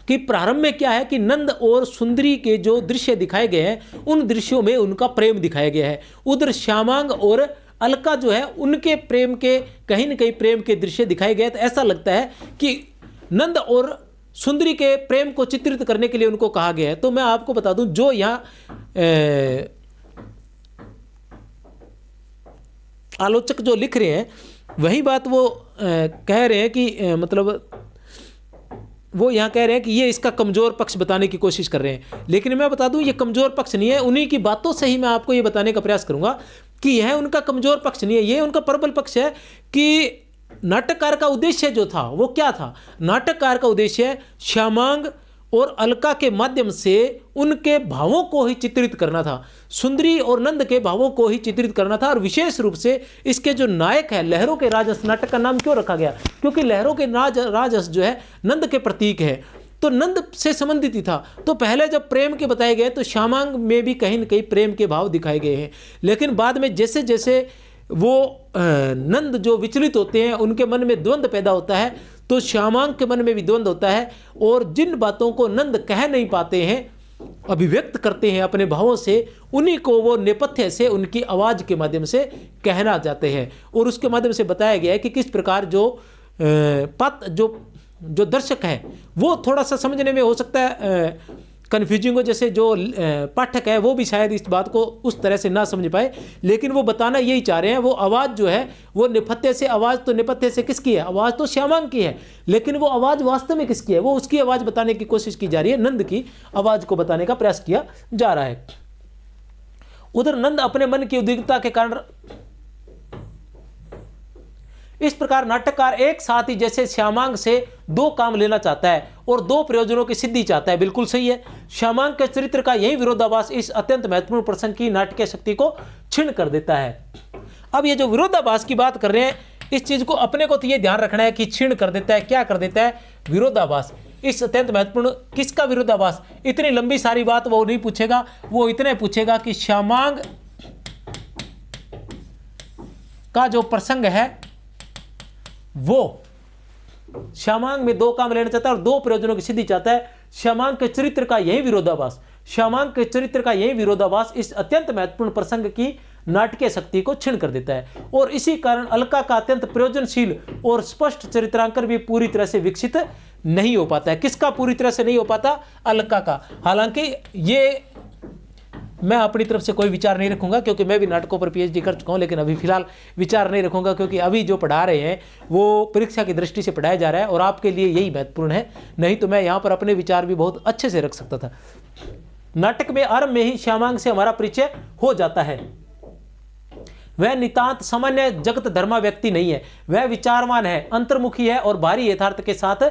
कि प्रारंभ में क्या है कि नंद और सुंदरी के जो दृश्य दिखाए गए हैं उन दृश्यों में उनका प्रेम दिखाया गया है। उधर श्यामांग और अलका जो है उनके प्रेम के कहीं न कहीं प्रेम के दृश्य दिखाए गए। तो ऐसा लगता है कि नंद और सुंदरी के प्रेम को चित्रित करने के लिए उनको कहा गया है। तो मैं आपको बता दूं, जो यहाँ आलोचक जो लिख रहे हैं वही बात वो कह रहे हैं कि मतलब वो यहाँ कह रहे हैं कि ये इसका कमज़ोर पक्ष बताने की कोशिश कर रहे हैं। लेकिन मैं बता दूं ये कमज़ोर पक्ष नहीं है, उन्हीं की बातों से ही मैं आपको ये बताने का प्रयास करूंगा कि यह उनका कमज़ोर पक्ष नहीं है, ये उनका प्रबल पक्ष है कि नाटककार का उद्देश्य जो था वो क्या था। नाटककार का उद्देश्य श्यामांग और अलका के माध्यम से उनके भावों को ही चित्रित करना था, सुंदरी और नंद के भावों को ही चित्रित करना था। और विशेष रूप से इसके जो नायक है, लहरों के राजहंस, नाटक का नाम क्यों रखा गया, क्योंकि लहरों के राजहंस जो है नंद के प्रतीक है, तो नंद से संबंधित ही था। तो पहले जब प्रेम के बताए गए तो श्यामांग में भी कहीं न कहीं प्रेम के भाव दिखाए गए हैं, लेकिन बाद में जैसे जैसे वो नंद जो विचलित होते हैं उनके मन में द्वंद्व पैदा होता है, तो श्यामांग के मन में भी द्वंद्व होता है और जिन बातों को नंद कह नहीं पाते हैं, अभिव्यक्त करते हैं अपने भावों से, उन्हीं को वो नेपथ्य से उनकी आवाज़ के माध्यम से कहना चाहते हैं। और उसके माध्यम से बताया गया है कि किस प्रकार जो दर्शक है वो थोड़ा सा समझने में हो सकता है कन्फ्यूजिंग हो, जैसे जो पाठक है वो भी शायद इस बात को उस तरह से ना समझ पाए, लेकिन वो बताना यही चाह रहे हैं। वो आवाज़ जो है वो नेपथ्य से, आवाज़ तो नेपथ्य से किसकी है, आवाज़ तो श्यामांग की है, लेकिन वो आवाज़ वास्तव में किसकी है, वो उसकी आवाज़ बताने की कोशिश की जा रही है, नंद की आवाज़ को बताने का प्रयास किया जा रहा है। उधर नंद अपने मन की उद्विग्नता के कारण इस प्रकार नाटककार एक साथ ही जैसे श्यामांग से दो काम लेना चाहता है और दो प्रयोजनों की सिद्धि चाहता है। बिल्कुल सही है, श्यामांग के चरित्र का यही विरोधाभास इस अत्यंत महत्वपूर्ण प्रसंग की नाटकीय शक्ति को क्षीण कर देता है। अब ये जो विरोधाभास की बात कर रहे हैं, इस चीज को अपने को तो ये ध्यान रखना है कि क्षीण कर देता है, क्या कर देता है, विरोधाभास। इस अत्यंत महत्वपूर्ण किसका विरोधाभास, इतनी लंबी सारी बात वो नहीं पूछेगा, वो इतने पूछेगा कि श्यामांग का जो प्रसंग है वो श्यामांग में दो काम लेना चाहता है और दो प्रयोजनों की सिद्धि चाहता है। श्यामांग के चरित्र का यही विरोधाभास, श्यामांग के चरित्र का यही विरोधाभास इस अत्यंत महत्वपूर्ण प्रसंग की नाटकीय शक्ति को क्षीण कर देता है और इसी कारण अलका का अत्यंत प्रयोजनशील और स्पष्ट चरित्रांकन भी पूरी तरह से विकसित नहीं हो पाता है। किसका पूरी तरह से नहीं हो पाता, अलका का। हालांकि ये मैं अपनी तरफ से कोई विचार नहीं रखूंगा क्योंकि मैं भी नाटकों पर पीएचडी कर चुका हूं, लेकिन अभी फिलहाल विचार नहीं रखूंगा क्योंकि अभी जो पढ़ा रहे हैं वो परीक्षा की दृष्टि से पढ़ाया जा रहा है और आपके लिए यही महत्वपूर्ण है, नहीं तो मैं यहाँ पर अपने विचार भी बहुत अच्छे से रख सकता था। नाटक में आरंभ में ही श्यामांग से हमारा परिचय हो जाता है। वह नितांत सामान्य जगत धर्मा व्यक्ति नहीं है, वह विचारवान है, अंतर्मुखी है और भारी यथार्थ के साथ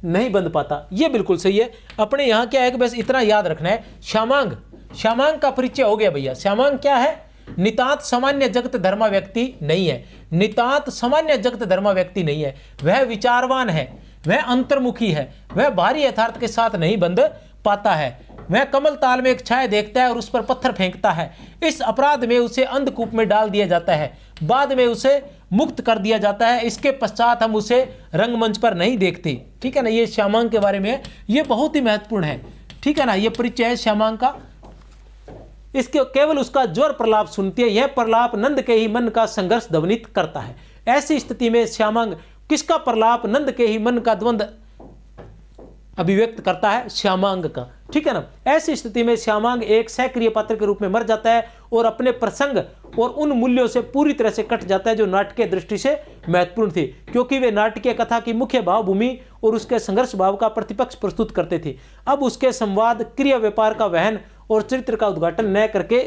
नहीं बंध पाता। यह बिल्कुल सही है। अपने यहाँ क्या है कि बस इतना याद रखना है, श्यामांग का परिचय हो गया भैया। श्यामांग क्या है, नितांत सामान्य जगत धर्मा व्यक्ति नहीं है, नितांत सामान्य जगत धर्मा व्यक्ति नहीं है, वह विचारवान है, वह अंतर्मुखी है, वह भारी यथार्थ के साथ नहीं बंध पाता है, वह कमल ताल में एक छाया देखता है और उस पर पत्थर फेंकता है। इस अपराध में उसे अंधकूप में डाल दिया जाता है, बाद में उसे मुक्त कर दिया जाता है, इसके पश्चात हम उसे रंगमंच पर नहीं देखते। ठीक है ना, ये श्यामांग के बारे में है, ये बहुत ही महत्वपूर्ण है। ठीक है ना, ये परिचय है श्यामांग का। इसके केवल उसका ज्वर प्रलाप सुनती है, यह प्रलाप नंद के ही मन का संघर्ष ध्वनित करता है। ऐसी स्थिति में श्यामांग किसका प्रलाप? नंद के ही मन का द्वंद्व अभिव्यक्त करता है, श्यामांग का। ठीक है ना। ऐसी स्थिति में श्यामांग एक सक्रिय पात्र के रूप में मर जाता है और अपने प्रसंग और उन मूल्यों से पूरी तरह से कट जाता है जो नाटकीय दृष्टि से महत्वपूर्ण थे, क्योंकि वे नाटकीय कथा की मुख्य भावभूमि और उसके संघर्ष भाव का प्रतिपक्ष प्रस्तुत करते थे। अब उसके संवाद, क्रिया, व्यापार का वहन और चरित्र का उद्घाटन न करके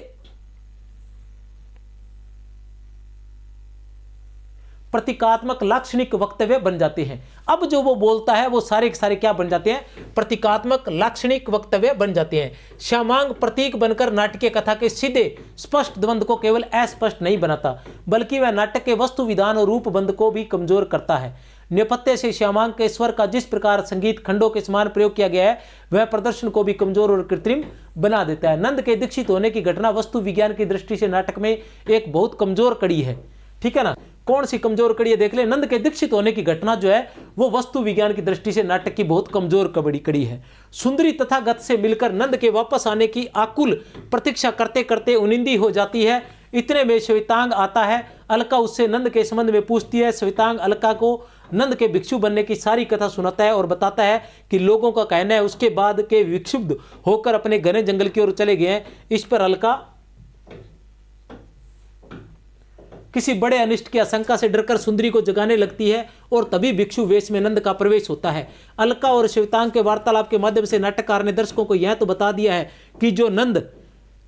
प्रतीकात्मक लाक्षणिक वक्तव्य बन जाते हैं। अब जो वो बोलता है वो सारे के सारे क्या बन जाते हैं? प्रतीकात्मक लाक्षणिक वक्तव्य बन जाते हैं। श्यामांग प्रतीक बनकर नाटकीय कथा के सीधे स्पष्ट द्वंद्व को केवल अस्पष्ट नहीं बनाता, बल्कि वह नाटक के वस्तु विधान और रूप बंध को भी कमजोर करता है। नेपथ्य से श्यामांग के स्वर का जिस प्रकार संगीत खंडों के समान प्रयोग किया गया है, वह प्रदर्शन को भी कमजोर और कृत्रिम बना देता है। नंद के दीक्षित होने की घटना वस्तु विज्ञान की दृष्टि से नाटक में एक बहुत कमजोर कड़ी है। ठीक है ना। कौन सी कमजोर कड़ी है? देख ले। नंद के दीक्षित होने की घटना जो है वो वस्तु विज्ञान की दृष्टि से नाटक की बहुत कमजोर कड़ी है। सुंदरी तथा गत से मिलकर नंद के वापस आने की आकुल प्रतीक्षा करते करते उनिंदी हो जाती है। इतने में श्वेतांग आता है। अलका उससे नंद के संबंध में पूछती है। श्वेतांग अलका को नंद के भिक्षु बनने की सारी कथा सुनाता है और बताता है कि लोगों का कहना है उसके बाद के विक्षुब्ध होकर अपने घने जंगल की ओर चले गए हैं। इस पर अलका किसी बड़े अनिष्ट की आशंका से डरकर सुंदरी को जगाने लगती है और तभी भिक्षु वेश में नंद का प्रवेश होता है। अलका और श्वेतांग के वार्तालाप के माध्यम से नाटककार ने दर्शकों को यह तो बता दिया है कि जो नंद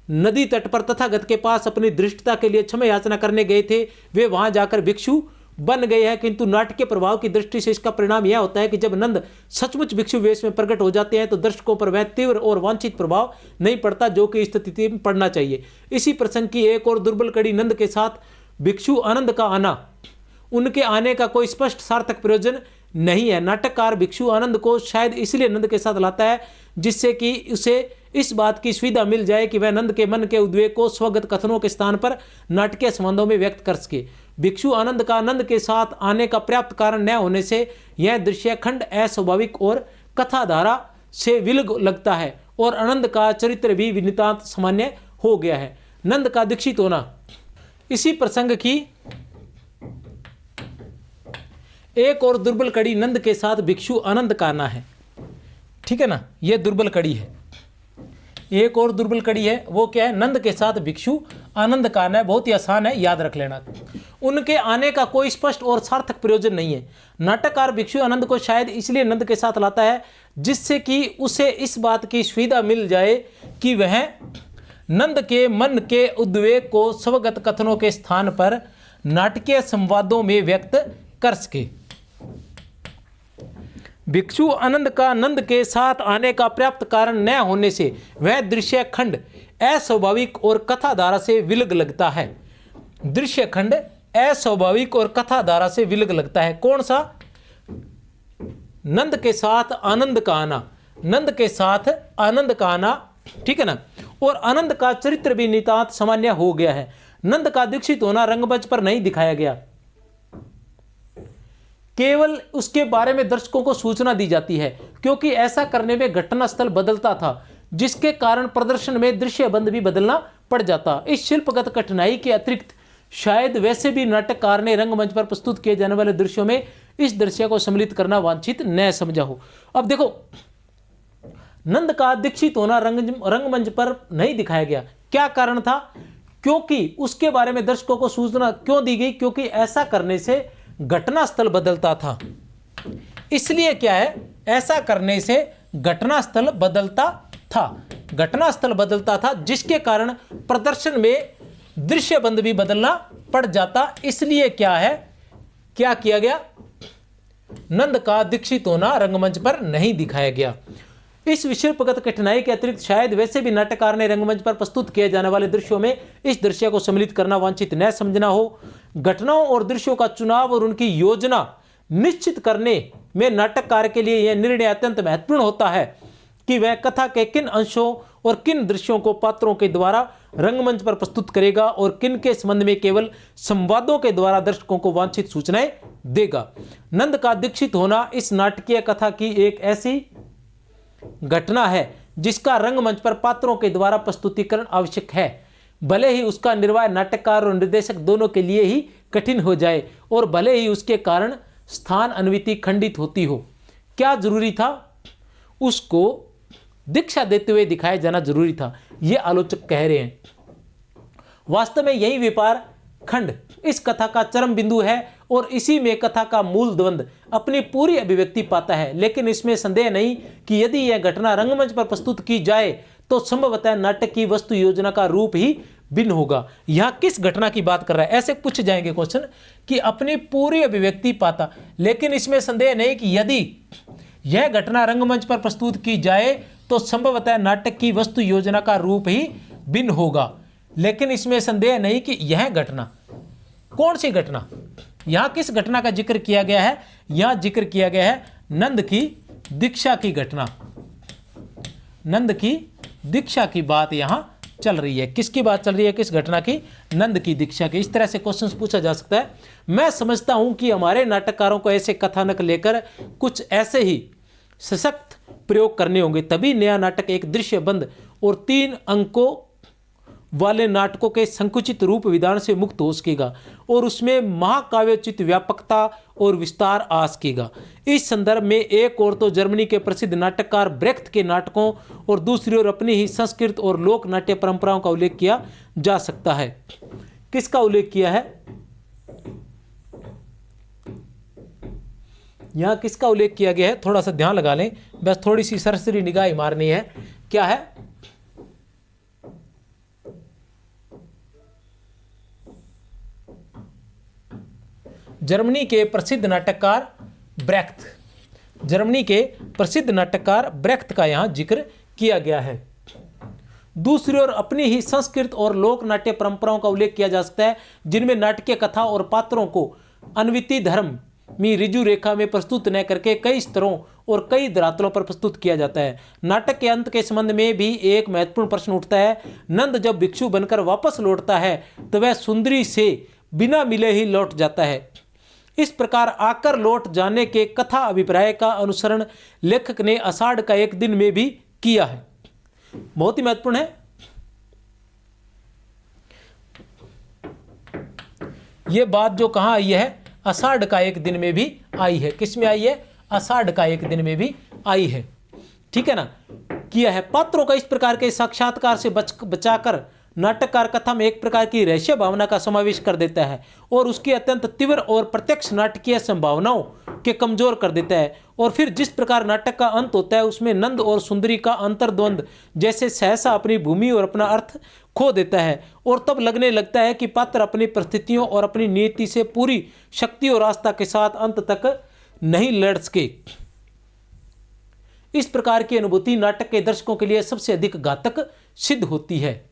नदी तट पर तथागत के पास अपनी धृष्टता के लिए क्षमा याचना करने गए थे, वे वहां जाकर भिक्षु बन गए हैं। किंतु नाटकीय प्रभाव की दृष्टि से इसका परिणाम यह होता है कि जब नंद सचमुच भिक्षु वेश में प्रकट हो जाते हैं तो दर्शकों पर वह तीव्र और वांछित प्रभाव नहीं पड़ता जो कि इस स्थिति में पड़ना चाहिए। इसी प्रसंग की एक और दुर्बल कड़ी नंद के साथ भिक्षु आनंद का आना। उनके आने का कोई स्पष्ट सार्थक प्रयोजन नहीं है। नाटककार भिक्षु आनंद को शायद इसलिए नंद के साथ लाता है जिससे कि उसे इस बात की सुविधा मिल जाए कि वह नंद के मन के उद्वेग को स्वगत कथनों के स्थान पर नाटकीय संबंधों में व्यक्त कर सके। भिक्षु आनंद का नंद के साथ आने का पर्याप्त कारण न होने से यह दृश्य खंड अस्वाभाविक और कथाधारा से विलग लगता है और आनंद का चरित्र भी नितांत सामान्य हो गया है। नंद का दीक्षित होना। इसी प्रसंग की एक और दुर्बल कड़ी नंद के साथ भिक्षु आनंद का आना है। ठीक है ना। यह दुर्बल कड़ी है। एक और दुर्बल कड़ी है, वो क्या है? नंद के साथ भिक्षु आनंद का आना है। बहुत ही आसान है, याद रख लेना। उनके आने का कोई स्पष्ट और सार्थक प्रयोजन नहीं है। नाटककार भिक्षु आनंद को शायद इसलिए नंद के साथ लाता है जिससे कि उसे इस बात की सुविधा मिल जाए कि वह नंद के मन के उद्वेग को स्वगत कथनों के स्थान पर नाटकीय संवादों में व्यक्त कर सके। भिक्षु आनंद का नंद के साथ आने का पर्याप्त कारण न होने से वह दृश्य खंड अस्वाभाविक और कथाधारा से विलग लगता है। दृश्य खंड अस्वाभाविक और कथाधारा से विलग लगता है। कौन सा? नंद के साथ आनंद का आना। नंद के साथ आनंद का आना। ठीक है ना। और आनंद का चरित्र भी नितांत सामान्य हो गया है। नंद का दीक्षित होना रंगमंच पर नहीं दिखाया गया, केवल उसके बारे में दर्शकों को सूचना दी जाती है, क्योंकि ऐसा करने में घटनास्थल बदलता था जिसके कारण प्रदर्शन में दृश्य बंध भी बदलना पड़ जाता। इस शिल्पगत कठिनाई के अतिरिक्त शायद वैसे भी नाटककार ने रंगमंच पर प्रस्तुत किए जाने वाले दृश्यों में इस दृश्य को सम्मिलित करना वांछित न समझा हो। अब देखो, नंद का दीक्षित होना रंगमंच पर नहीं दिखाया गया। क्या कारण था? क्योंकि उसके बारे में दर्शकों को सूचना क्यों दी गई? क्योंकि ऐसा करने से घटनास्थल बदलता था। इसलिए क्या है, ऐसा करने से घटनास्थल बदलता था। घटनास्थल बदलता था जिसके कारण प्रदर्शन में दृश्य बंध भी बदलना पड़ जाता। इसलिए क्या है, क्या किया गया? नंद का दीक्षित होना रंगमंच पर नहीं दिखाया गया। इस विशिल्पगत कठिनाई के अतिरिक्त शायद वैसे भी नाटककार ने रंगमंच पर प्रस्तुत किए जाने वाले दृश्यों में इस दृश्य को सम्मिलित करना वांछित न समझना हो। घटनाओं और दृश्यों का चुनाव और उनकी योजना निश्चित करने में नाटककार के लिए यह निर्णय अत्यंत महत्वपूर्ण होता है कि वह कथा के किन अंशों और किन दृश्यों को पात्रों के द्वारा रंगमंच पर प्रस्तुत करेगा और किन के संबंध में केवल संवादों के द्वारा दर्शकों को वांछित सूचनाएं देगा। नंद का दीक्षित होना इस नाटकीय कथा की एक ऐसी घटना है जिसका रंगमंच पर पात्रों के द्वारा प्रस्तुतिकरण आवश्यक है, भले ही उसका निर्वाह नाटककार और निर्देशक दोनों के लिए ही कठिन हो जाए और भले ही उसके कारण स्थान अनुमिति खंडित होती हो। क्या जरूरी था? उसको दीक्षा देते हुए दिखाया जाना जरूरी था, ये आलोचक कह रहे हैं। वास्तव में यही व्यापार खंड इस कथा का चरम बिंदु है और इसी में कथा का मूल द्वंद अपनी पूरी अभिव्यक्ति पाता है। लेकिन इसमें संदेह नहीं कि यदि यह घटना रंगमंच पर प्रस्तुत की जाए तो संभवतः नाटक की वस्तु योजना का रूप ही भिन्न होगा। यहाँ किस घटना की बात कर रहा है? ऐसे पूछ जाएंगे क्वेश्चन कि अपनी पूरी अभिव्यक्ति पाता, लेकिन इसमें संदेह नहीं कि यदि यह घटना रंगमंच पर प्रस्तुत की जाए तो संभवतः नाटक की वस्तु योजना का रूप ही भिन्न होगा। लेकिन इसमें संदेह नहीं कि यह घटना, कौन सी घटना, यहां किस घटना का जिक्र किया गया है? यहां जिक्र किया गया है नंद की दीक्षा की घटना। नंद की दीक्षा की बात यहां चल रही है। किसकी बात चल रही है? किस घटना की? नंद की दीक्षा की। इस तरह से क्वेश्चन पूछा जा सकता है। मैं समझता हूं कि हमारे नाटककारों को ऐसे कथानक लेकर कुछ ऐसे ही सशक्त प्रयोग करने होंगे, तभी नया नाटक एक दृश्यबंध और 3 अंकों वाले नाटकों के संकुचित रूप विधान से मुक्त हो सकेगा और उसमें महाकाव्योचित व्यापकता और विस्तार आ सकेगा। इस संदर्भ में एक ओर तो जर्मनी के प्रसिद्ध नाटककार ब्रेख्त के नाटकों और दूसरी ओर अपनी ही संस्कृत और लोक नाट्य परंपराओं का उल्लेख किया जा सकता है। किसका उल्लेख किया है? यहां किसका उल्लेख किया गया है? थोड़ा सा ध्यान लगा लें, बस थोड़ी सी सरसरी निगाह मारनी है। क्या है? जर्मनी के प्रसिद्ध नाटककार ब्रेख्त, जर्मनी के प्रसिद्ध नाटककार ब्रेख्त का यहां जिक्र किया गया है। दूसरी ओर अपनी ही संस्कृत और लोक नाट्य परंपराओं का उल्लेख किया जा सकता है, जिनमें नाटकीय कथा और पात्रों को अन्विति धर्म में ऋजु रेखा में प्रस्तुत न करके कई स्तरों और कई धरातलों पर प्रस्तुत किया जाता है। नाटक के अंत के संबंध में भी एक महत्वपूर्ण प्रश्न उठता है। नंद जब भिक्षु बनकर वापस लौटता है तो वह सुंदरी से बिना मिले ही लौट जाता है। इस प्रकार आकर लौट जाने के कथा अभिप्राय का अनुसरण लेखक ने आषाढ़ का एक दिन में भी किया है। बहुत ही महत्वपूर्ण है। यह बात जो कहां आई है? आषाढ़ का एक दिन में भी आई है। किस में आई है? आषाढ़ का एक दिन में भी आई है। ठीक है ना? किया है। पात्रों का इस प्रकार के साक्षात्कार से बचाकर नाटककार कथा में एक प्रकार की रहस्य भावना का समावेश कर देता है और उसकी अत्यंत तीव्र और प्रत्यक्ष नाटकीय संभावनाओं के कमजोर कर देता है। और फिर जिस प्रकार नाटक का अंत होता है उसमें नंद और सुंदरी का अंतर्द्वंद जैसे सहसा अपनी भूमि और अपना अर्थ खो देता है और तब लगने लगता है कि पात्र अपनी परिस्थितियों और अपनी नीति से पूरी शक्ति और आस्था के साथ अंत तक नहीं लड़ सके। इस प्रकार की अनुभूति नाटक के दर्शकों के लिए सबसे अधिक घातक सिद्ध होती है।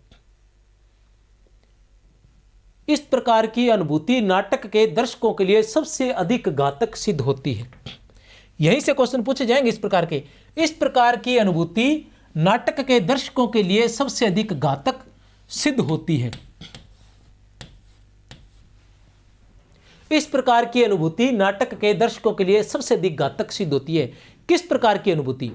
इस प्रकार की अनुभूति नाटक के दर्शकों के लिए सबसे अधिक घातक सिद्ध होती है। यहीं से क्वेश्चन पूछे जाएंगे इस प्रकार के। इस प्रकार की अनुभूति नाटक के दर्शकों के लिए सबसे अधिक घातक सिद्ध होती है। इस प्रकार की अनुभूति नाटक के दर्शकों के लिए सबसे अधिक घातक सिद्ध होती है। किस प्रकार की अनुभूति?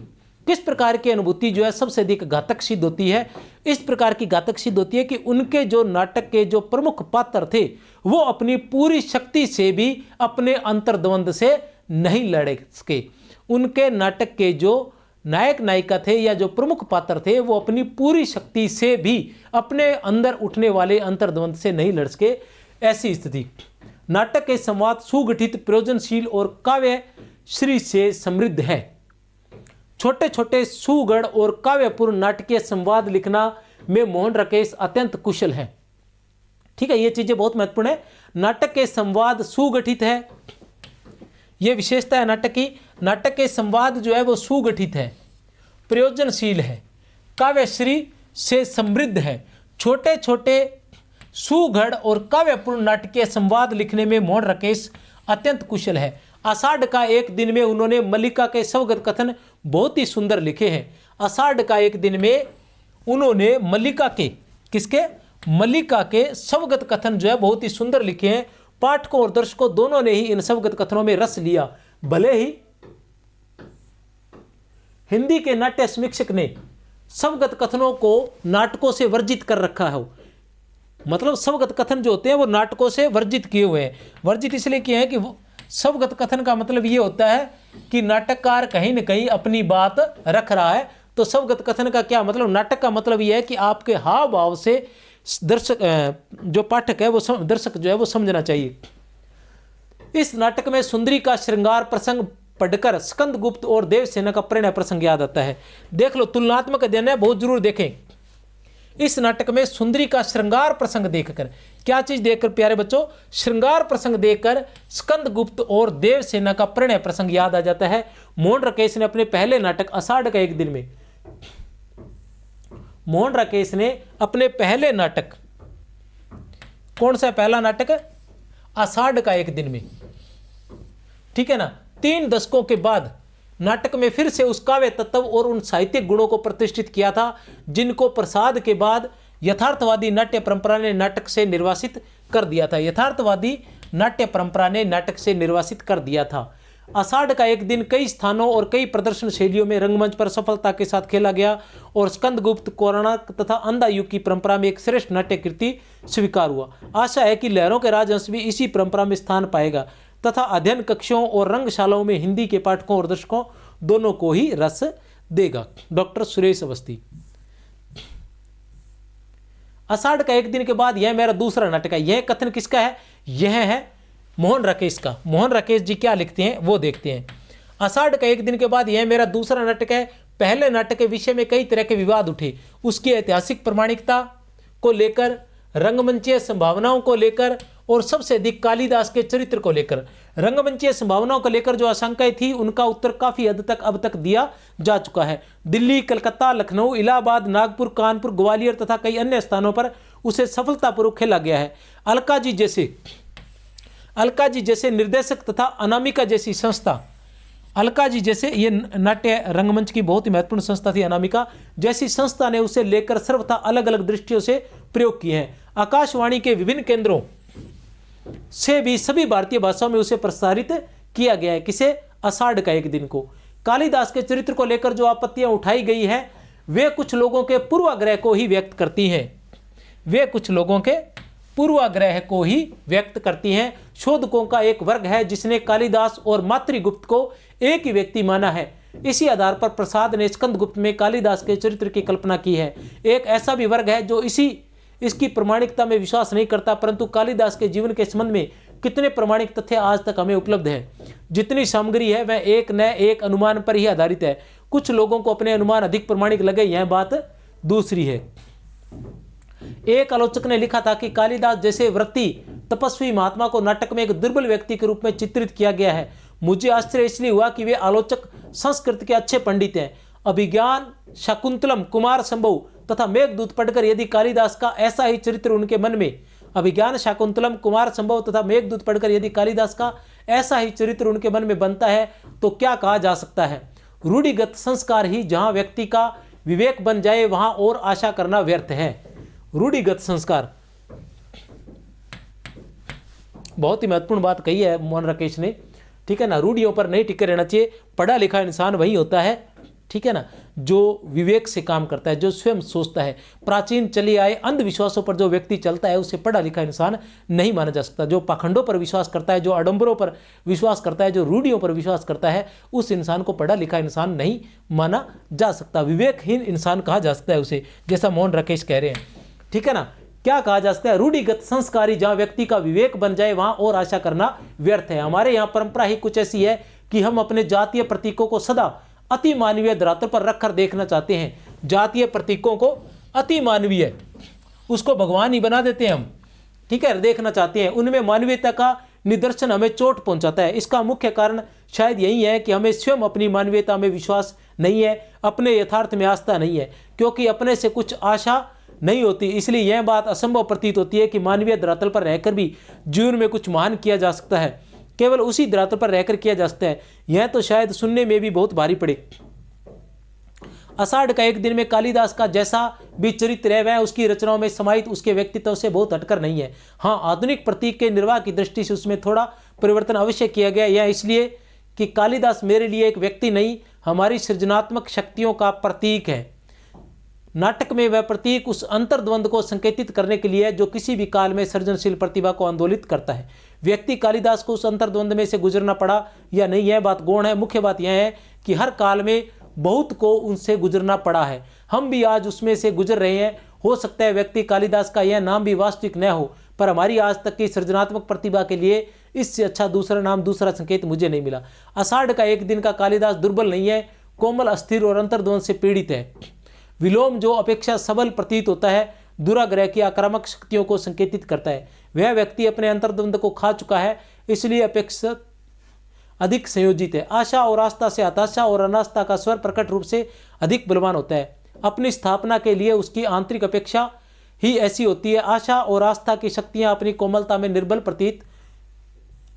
किस प्रकार की अनुभूति जो है सबसे अधिक घातक सिद्ध होती है? इस प्रकार की घातक सिद्ध होती है कि उनके जो नाटक के जो प्रमुख पात्र थे वो अपनी पूरी शक्ति से भी अपने अंतर्द्वंद से नहीं लड़ सके। उनके नाटक के जो नायक नायिका थे या जो प्रमुख पात्र थे वो अपनी पूरी शक्ति से भी अपने अंदर उठने वाले अंतर्द्वंद से नहीं लड़ सके। ऐसी स्थिति नाटक के संवाद सुगठित, प्रयोजनशील और काव्य श्री से समृद्ध है। छोटे छोटे सुगढ़ और काव्यपूर्ण नाटकीय संवाद लिखना में मोहन राकेश अत्यंत कुशल है। ठीक है, ये चीजें बहुत महत्वपूर्ण है। नाटक के संवाद सुगठित है, यह विशेषता है नाटक की। नाटक के संवाद जो है वो सुगठित है, प्रयोजनशील है, काव्यश्री से समृद्ध है। छोटे छोटे सुगढ़ और काव्यपूर्ण नाटकीय संवाद लिखने में मोहन राकेश अत्यंत कुशल है। आषाढ़ का एक दिन में उन्होंने मल्लिका के स्वगत कथन बहुत ही सुंदर लिखे हैं। आषाढ़ का एक दिन में उन्होंने मल्लिका के, किसके? मल्लिका के स्वगत कथन जो है बहुत ही सुंदर लिखे हैं। पाठकों और दर्शकों दोनों ने ही इन स्वगत कथनों में रस लिया। भले ही हिंदी के नाट्य समीक्षक ने स्वगत कथनों को नाटकों से वर्जित कर रखा हो, मतलब स्वगत कथन जो होते हैं वो नाटकों से वर्जित किए हुए हैं। वर्जित इसलिए किए हैं कि स्वगत कथन का मतलब ये होता है कि नाटककार कहीं न कहीं अपनी बात रख रहा है। तो स्वगत कथन का क्या मतलब, नाटक का मतलब ये है कि आपके हाव भाव से दर्शक जो पाठक है वो दर्शक जो है वो समझना चाहिए। इस नाटक में सुंदरी का श्रृंगार प्रसंग पढ़कर स्कंदगुप्त और देवसेना का प्रणय प्रसंग याद आता है। देख लो, तुलनात्मक अध्ययन है, बहुत जरूर देखें। इस नाटक में सुंदरी का श्रृंगार प्रसंग देखकर, क्या चीज देखकर प्यारे बच्चों, श्रृंगार प्रसंग देखकर स्कंदगुप्त और देवसेना का प्रणय प्रसंग याद आ जाता है। मोहन राकेश ने अपने पहले नाटक आषाढ़ का एक दिन में, मोहन राकेश ने अपने पहले नाटक, कौन सा पहला नाटक, आषाढ़ का एक दिन में, ठीक है ना, 3 दशकों के बाद नाटक में फिर से उस काव्य तत्व और उन साहित्यिक गुणों को प्रतिष्ठित किया था जिनको प्रसाद के बाद यथार्थवादी नाट्य परंपरा ने नाटक से निर्वासित कर दिया था। यथार्थवादी नाट्य परंपरा ने नाटक से निर्वासित कर दिया था। आषाढ़ का एक दिन कई स्थानों और कई प्रदर्शन शैलियों में रंगमंच पर सफलता के साथ खेला गया और स्कंदगुप्त, कोणार्क तथा अंधा युग की परंपरा में एक श्रेष्ठ नाट्य कृति स्वीकार हुआ। आशा है कि लहरों के राजहंस भी इसी परंपरा में स्थान पाएगा तथा अध्ययन कक्षों और रंगशालाओं में हिंदी के पाठकों और दर्शकों दोनों को ही रस देगा। डॉक्टर सुरेश अवस्थी। आषाढ़ का एक दिन के बाद यह मेरा दूसरा नाटक है। यह कथन किसका है? यह है मोहन राकेश का। मोहन राकेश जी क्या लिखते हैं वो देखते हैं। आषाढ़ का एक दिन के बाद यह मेरा दूसरा नाटक है। पहले नाटक के विषय में कई तरह के विवाद उठे, उसकी ऐतिहासिक प्रामाणिकता को लेकर, रंगमंचीय संभावनाओं को लेकर और सबसे अधिक कालिदास के चरित्र को लेकर। रंगमंचीय संभावनाओं को लेकर जो आशंकाएं थी उनका उत्तर काफी हद तक अब तक दिया जा चुका है। दिल्ली, कलकत्ता, लखनऊ, इलाहाबाद, नागपुर, कानपुर, ग्वालियर तथा कई अन्य स्थानों पर उसे सफलतापूर्वक खेला गया है। अलका जी जैसे निर्देशक तथा अनामिका जैसी संस्था, अलका जी जैसे, ये नाट्य रंगमंच की बहुत ही महत्वपूर्ण संस्था थी, अनामिका जैसी संस्था ने उसे लेकर सर्वथा अलग अलग दृष्टियों से प्रयोग किए हैं। आकाशवाणी के विभिन्न केंद्रों से भी सभी भारतीय भाषाओं में उसे प्रसारित किया गया है। किसे? आषाढ़ का एक दिन को। कालिदास के चरित्र को लेकर जो आपत्तियां उठाई गई है वे कुछ लोगों के पूर्वाग्रह को ही व्यक्त करती हैं। वे कुछ लोगों के पूर्वाग्रह को ही व्यक्त करती हैं। शोधकों का एक वर्ग है जिसने कालिदास और मातृगुप्त को एक ही व्यक्ति माना है। इसी आधार पर प्रसाद ने स्कंदगुप्त में कालिदास के चरित्र की कल्पना की है। एक ऐसा भी वर्ग है जो इसकी प्रमाणिकता में विश्वास नहीं करता, परंतु कालिदास के जीवन के संबंध में कितने प्रमाणिक तथ्य आज तक हमें उपलब्ध है, जितनी सामग्री है वह एक न एक अनुमान पर ही आधारित है। कुछ लोगों को अपने अनुमान अधिक प्रमाणिक लगे, यह बात दूसरी है। एक आलोचक ने लिखा था कि कालिदास जैसे व्रती तपस्वी महात्मा को नाटक में एक दुर्बल व्यक्ति के रूप में चित्रित किया गया है। मुझे आश्चर्य इसलिए हुआ कि वे आलोचक संस्कृत के अच्छे पंडित हैं। अभिज्ञान, शाकुंतलम, कुमार संभव तथा मेघदूत पढ़कर यदि कालिदास का ऐसा ही चरित्र उनके मन में, अभिज्ञान, शाकुंतलम, कुमार संभव तथा मेघदूत पढ़कर यदि कालिदास का ऐसा ही चरित्र उनके मन में बनता है तो क्या कहा जा सकता है? रूढ़िगत संस्कार ही जहां व्यक्ति का विवेक बन जाए वहां और आशा करना व्यर्थ है। रूढ़िगत संस्कार, बहुत ही महत्वपूर्ण बात कही है मोहन राकेश ने, ठीक है ना। रूढ़ियों पर नहीं टिके रहना चाहिए। पढ़ा लिखा इंसान वही होता है, ठीक है ना, जो विवेक से काम करता है, जो स्वयं सोचता है। प्राचीन चले आए अंधविश्वासों पर जो व्यक्ति चलता है उसे पढ़ा लिखा इंसान नहीं माना जा सकता। जो पाखंडों पर विश्वास करता है, जो आडंबरों पर विश्वास करता है, जो रूढ़ियों पर विश्वास करता है, उस इंसान को पढ़ा लिखा इंसान नहीं माना जा सकता। विवेकहीन इंसान कहा जा सकता है उसे, जैसा मोहन राकेश कह रहे हैं, ठीक है ना। क्या कहा जा सकता है? रूढ़िगत संस्कारी, जहां व्यक्ति का विवेक बन जाए वहां और आशा करना व्यर्थ है। हमारे यहाँ परंपरा ही कुछ ऐसी है कि हम अपने जातीय प्रतीकों को सदा अति मानवीय धरातल पर रखकर देखना चाहते हैं। जातीय प्रतीकों को अति मानवीय, उसको भगवान ही बना देते हैं हम, ठीक है, देखना चाहते हैं। उनमें मानवीयता का निदर्शन हमें चोट पहुंचाता है। इसका मुख्य कारण शायद यही है कि हमें स्वयं अपनी मानवीयता में विश्वास नहीं है, अपने यथार्थ में आस्था नहीं है, क्योंकि अपने से कुछ आशा नहीं होती। इसलिए यह बात असंभव प्रतीत होती है कि मानवीय धरातल पर रहकर भी जीवन में कुछ महान किया जा सकता है। केवल उसी धरातल पर रहकर किया जा सकता है। यह तो शायद सुनने में भी बहुत भारी पड़े। आषाढ़ का एक दिन में कालिदास का जैसा भी चरित्र है वह उसकी रचनाओं में समाहित उसके व्यक्तित्व से बहुत हटकर नहीं है। हाँ, आधुनिक प्रतीक के निर्वाह की दृष्टि से उसमें थोड़ा परिवर्तन अवश्य किया गया। यह इसलिए कि कालिदास मेरे लिए एक व्यक्ति नहीं, हमारी सृजनात्मक शक्तियों का प्रतीक है। नाटक में वह प्रतीक उस अंतर्द्वंद को संकेतित करने के लिए है जो किसी भी काल में सृजनशील प्रतिभा को आंदोलित करता है। व्यक्ति कालिदास को उस अंतर्द्वंद में से गुजरना पड़ा या नहीं, यह बात गौण है। मुख्य बात यह है कि हर काल में बहुत को उनसे गुजरना पड़ा है, हम भी आज उसमें से गुजर रहे हैं। हो सकता है व्यक्ति कालिदास का यह नाम भी वास्तविक न हो, पर हमारी आज तक की सृजनात्मक प्रतिभा के लिए इससे अच्छा दूसरा नाम, दूसरा संकेत मुझे नहीं मिला। आषाढ़ का एक दिन का कालिदास दुर्बल नहीं है, कोमल, अस्थिर और अंतर्द्वंद से पीड़ित है। विलोम जो अपेक्षा सबल प्रतीत होता है, दुराग्रह की आक्रामक शक्तियों को संकेतित करता है। वह व्यक्ति अपने अंतर्द्वंद को खा चुका है, इसलिए अपेक्षा अधिक संयोजित है। आशा और आस्था से हताशा और अनास्था का स्वर प्रकट रूप से अधिक बलवान होता है। अपनी स्थापना के लिए उसकी आंतरिक अपेक्षा ही ऐसी होती है। आशा और आस्था की शक्तियां अपनी कोमलता में निर्बल प्रतीत।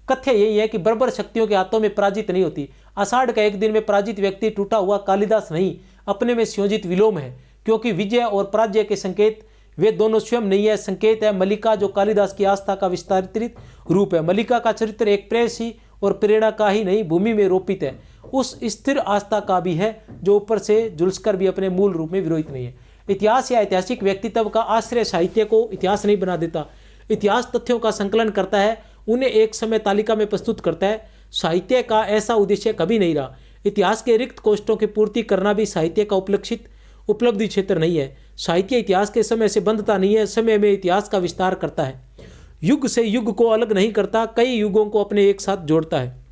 कथ्य यही है कि बर्बर शक्तियों के हाथों में पराजित नहीं होती। आषाढ़ का एक दिन में पराजित व्यक्ति टूटा हुआ कालिदास नहीं, अपने में संयोजित विलोम है, क्योंकि विजय और पराजय के संकेत वे दोनों स्वयं नहीं है। संकेत है मल्लिका, जो कालिदास की आस्था का विस्तारित रूप है। मल्लिका का चरित्र एक प्रेयसी और प्रेरणा का ही नहीं, भूमि में रोपित है, उस स्थिर आस्था का भी है जो ऊपर से झुलसकर भी अपने मूल रूप में विरोहित नहीं है। इतिहास या ऐतिहासिक व्यक्तित्व का आश्रय साहित्य को इतिहास नहीं बना देता। इतिहास तथ्यों का संकलन करता है, उन्हें एक समय तालिका में प्रस्तुत करता है। साहित्य का ऐसा उद्देश्य कभी नहीं रहा। इतिहास के रिक्त कोष्ठों की पूर्ति करना भी साहित्य का उपलब्धि क्षेत्र नहीं है। साहित्य इतिहास के समय से बंधता नहीं है, समय में इतिहास का विस्तार करता है। युग से युग को अलग नहीं करता, कई युगों को अपने एक साथ जोड़ता है।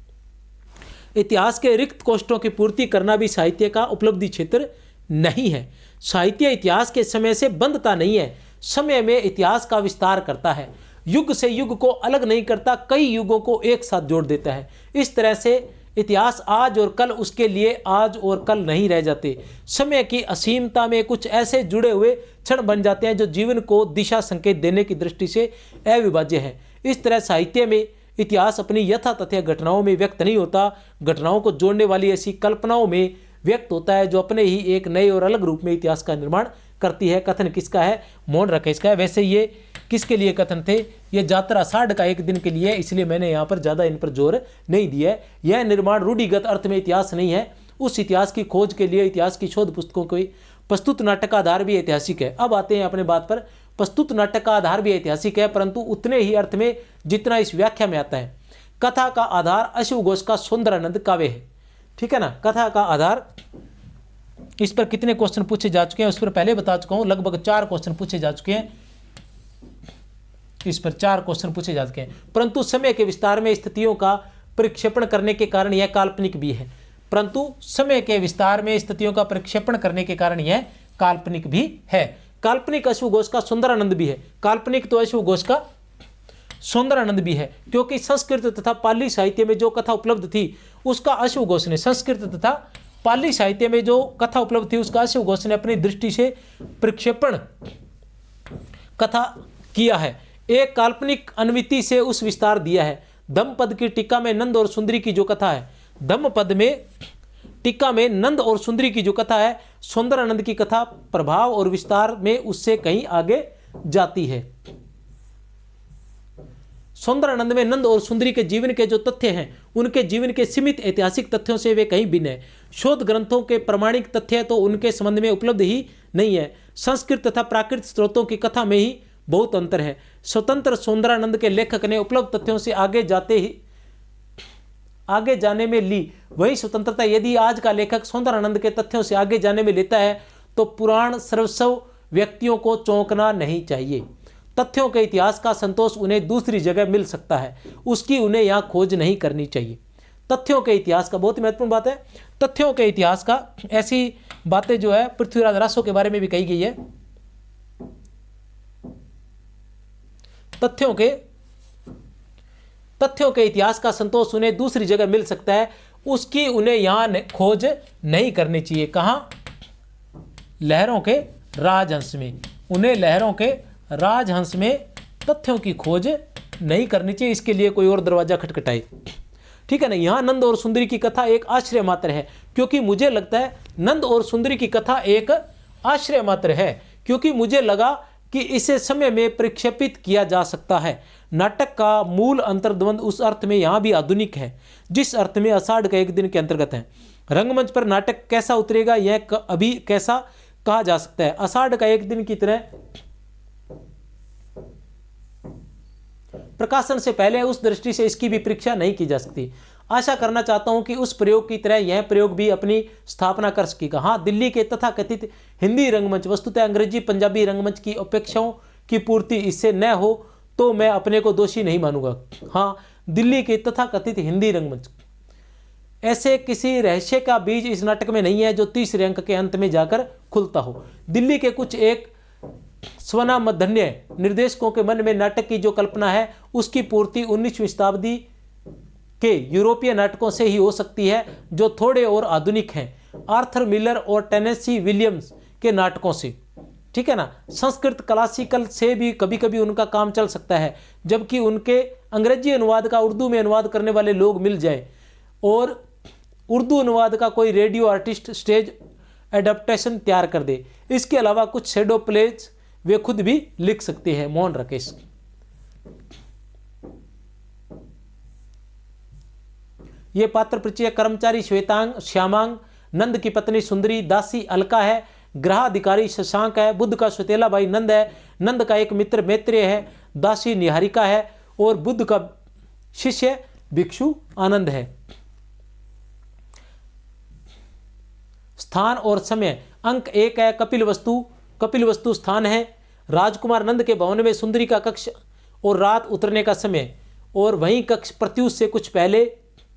इतिहास के रिक्त कोष्ठों की पूर्ति करना भी साहित्य का उपलब्धि क्षेत्र नहीं है। साहित्य इतिहास के समय से बंधता नहीं है, समय में इतिहास का विस्तार करता है। युग से युग को अलग नहीं करता, कई युगों को एक साथ जोड़ देता है। इस तरह से इतिहास आज और कल उसके लिए आज और कल नहीं रह जाते। समय की असीमता में कुछ ऐसे जुड़े हुए क्षण बन जाते हैं जो जीवन को दिशा संकेत देने की दृष्टि से अविभाज्य है। इस तरह साहित्य में इतिहास अपनी यथातथ्य घटनाओं में व्यक्त नहीं होता, घटनाओं को जोड़ने वाली ऐसी कल्पनाओं में व्यक्त होता है जो अपने ही एक नए और अलग रूप में इतिहास का निर्माण करती है। कथन किसका है? मोहन राकेश का है। वैसे ये किसके लिए कथन थे? ये जात्रा आषाढ़ का एक दिन के लिए, इसलिए मैंने यहाँ पर ज़्यादा इन पर जोर नहीं दिया है। यह निर्माण रूढ़िगत अर्थ में इतिहास नहीं है, उस इतिहास की खोज के लिए इतिहास की शोध पुस्तकों को प्रस्तुत नाटक का आधार भी ऐतिहासिक है। अब आते हैं अपने बात पर। प्रस्तुत नाटक का आधार भी ऐतिहासिक है, परंतु उतने ही अर्थ में जितना इस व्याख्या में आता है। कथा का आधार अश्व घोष का सुंदरानंद काव्य है, ठीक है ना। कथा का आधार, इस पर कितने क्वेश्चन पूछे जा चुके हैं उस पर पहले बता चुका हूं। लगभग 4 क्वेश्चन पूछे जा चुके हैं, इस पर 4 क्वेश्चन पूछे जा चुके हैं। परंतु समय के विस्तार में स्थितियों का प्रक्षेपण करने के कारण यह काल्पनिक भी है। परंतु समय के विस्तार में स्थितियों का प्रक्षेपण करने के कारण यह काल्पनिक भी है। काल्पनिक अश्व घोष का सुंदरानंद भी है। काल्पनिक तो अश्व घोष का सुंदरानंद भी है, क्योंकि संस्कृत तथा पाली साहित्य में जो कथा उपलब्ध थी उसका अश्व घोष ने, संस्कृत तथा पाली साहित्य में जो कथा उपलब्ध थी उसका अश्व घोष ने अपनी दृष्टि से प्रक्षेपण कथा किया है। एक काल्पनिक अन्विति से उस विस्तार दिया है। धम्मपद की टीका में नंद और सुंदरी की जो कथा है, धम्मपद में टीका में नंद और सुंदरी की जो कथा है, सुंदरानंद की कथा प्रभाव और विस्तार में उससे कहीं आगे जाती है। सुंदरानंद में नंद और सुंदरी के जीवन के जो तथ्य हैं उनके जीवन के सीमित ऐतिहासिक तथ्यों से वे कहीं भिन्न है। शोध ग्रंथों के प्रमाणिक तथ्य तो उनके संबंध में उपलब्ध ही नहीं है। संस्कृत तथा प्राकृत स्रोतों की कथा में ही बहुत अंतर है। स्वतंत्र सुंदरानंद के लेखक ने उपलब्ध तथ्यों से आगे जाने में ली वही स्वतंत्रता यदि आज का लेखक सुंदरानंद के तथ्यों से आगे जाने में लेता है तो पुराण सर्वस्व व्यक्तियों को चौंकना नहीं चाहिए। तथ्यों के इतिहास का संतोष उन्हें दूसरी जगह मिल सकता है, उसकी उन्हें यहाँ खोज नहीं करनी चाहिए। तथ्यों के इतिहास का बहुत ही महत्वपूर्ण बात है। तथ्यों के इतिहास का ऐसी बातें जो है पृथ्वीराज रासो के बारे में भी कही गई है। तथ्यों के इतिहास का संतोष उन्हें दूसरी जगह मिल सकता है, उसकी उन्हें यहाँ खोज नहीं करनी चाहिए। कहाँ? लहरों के राजहंस में। उन्हें लहरों के राजहंस में तथ्यों की खोज नहीं करनी चाहिए, इसके लिए कोई और दरवाजा खटखटाए, ठीक है ना। यहाँ नंद और सुंदरी की कथा एक आश्रय मात्र है, क्योंकि मुझे लगता है नंद और सुंदरी की कथा एक आश्रय मात्र है, क्योंकि मुझे लगा कि इसे समय में प्रक्षेपित किया जा सकता है। नाटक का मूल अंतर्द्वंद उस अर्थ में यहाँ भी आधुनिक है जिस अर्थ में आषाढ़ का एक दिन के अंतर्गत है। रंगमंच पर नाटक कैसा उतरेगा, यह अभी कैसा कहा जा सकता है। आषाढ़ का एक दिन की तरह प्रकाशन से पहले उस दृष्टि से इसकी भी परीक्षा नहीं की जा सकती। आशा करना चाहता हूं कि उस प्रयोग की तरह यह प्रयोग भी अपनी स्थापना कर सकेगा। हाँ, दिल्ली के तथाकथित हिंदी रंगमंच, वस्तुतः अंग्रेजी पंजाबी रंगमंच की अपेक्षाओं की पूर्ति इससे न हो तो मैं अपने को दोषी नहीं मानूंगा। हाँ, दिल्ली के तथाकथित हिंदी रंगमंच, ऐसे किसी रहस्य का बीज इस नाटक में नहीं है जो तीसरे अंक के अंत में जाकर खुलता हो। दिल्ली के कुछ एक स्वनामधन्य निर्देशकों के मन में नाटक की जो कल्पना है उसकी पूर्ति 19वीं शताब्दी के यूरोपीय नाटकों से ही हो सकती है, जो थोड़े और आधुनिक हैं, आर्थर मिलर और टेनेसी विलियम्स के नाटकों से। ठीक है ना। संस्कृत क्लासिकल से भी कभी कभी उनका काम चल सकता है, जबकि उनके अंग्रेजी अनुवाद का उर्दू में अनुवाद करने वाले लोग मिल जाए और उर्दू अनुवाद का कोई रेडियो आर्टिस्ट स्टेज एडेप्टेशन तैयार कर दे। इसके अलावा कुछ शैडो प्लेज वे खुद भी लिख सकते हैं। मोहन राकेश। ये पात्र परिचय: कर्मचारी श्वेतांग श्यामांग, नंद की पत्नी सुंदरी, दासी अलका है, ग्रहाधिकारी शशांक है, बुद्ध का सुतेला भाई नंद है, नंद का एक मित्र मैत्रेय है, दासी निहारिका है और बुद्ध का शिष्य भिक्षु आनंद है। स्थान और समय: अंक 1 है कपिल वस्तु स्थान है, राजकुमार नंद के भवन में सुंदरी का कक्ष और रात उतरने का समय, और वहीं कक्ष प्रत्यूष से कुछ पहले,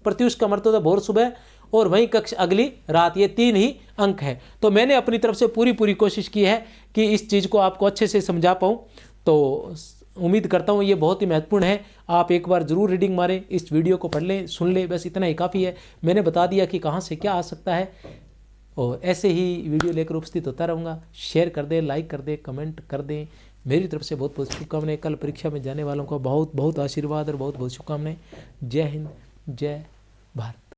प्रत्यूष का मतलब भोर सुबह, और वहीं कक्ष अगली रात। ये 3 ही अंक हैं। तो मैंने अपनी तरफ से पूरी कोशिश की है कि इस चीज़ को आपको अच्छे से समझा पाऊँ। तो उम्मीद करता हूँ ये बहुत ही महत्वपूर्ण है। आप एक बार ज़रूर रीडिंग मारें, इस वीडियो को पढ़ लें, सुन लें, बस इतना ही काफ़ी है। मैंने बता दिया कि कहाँ से क्या आ सकता है, और ऐसे ही वीडियो लेकर उपस्थित होता रहूँगा। शेयर कर दें, लाइक कर दें, कमेंट कर दें। मेरी तरफ से बहुत बहुत शुभकामनाएं। कल परीक्षा में जाने वालों को बहुत बहुत आशीर्वाद और बहुत बहुत शुभकामनाएं। जय हिंद, जय भारत।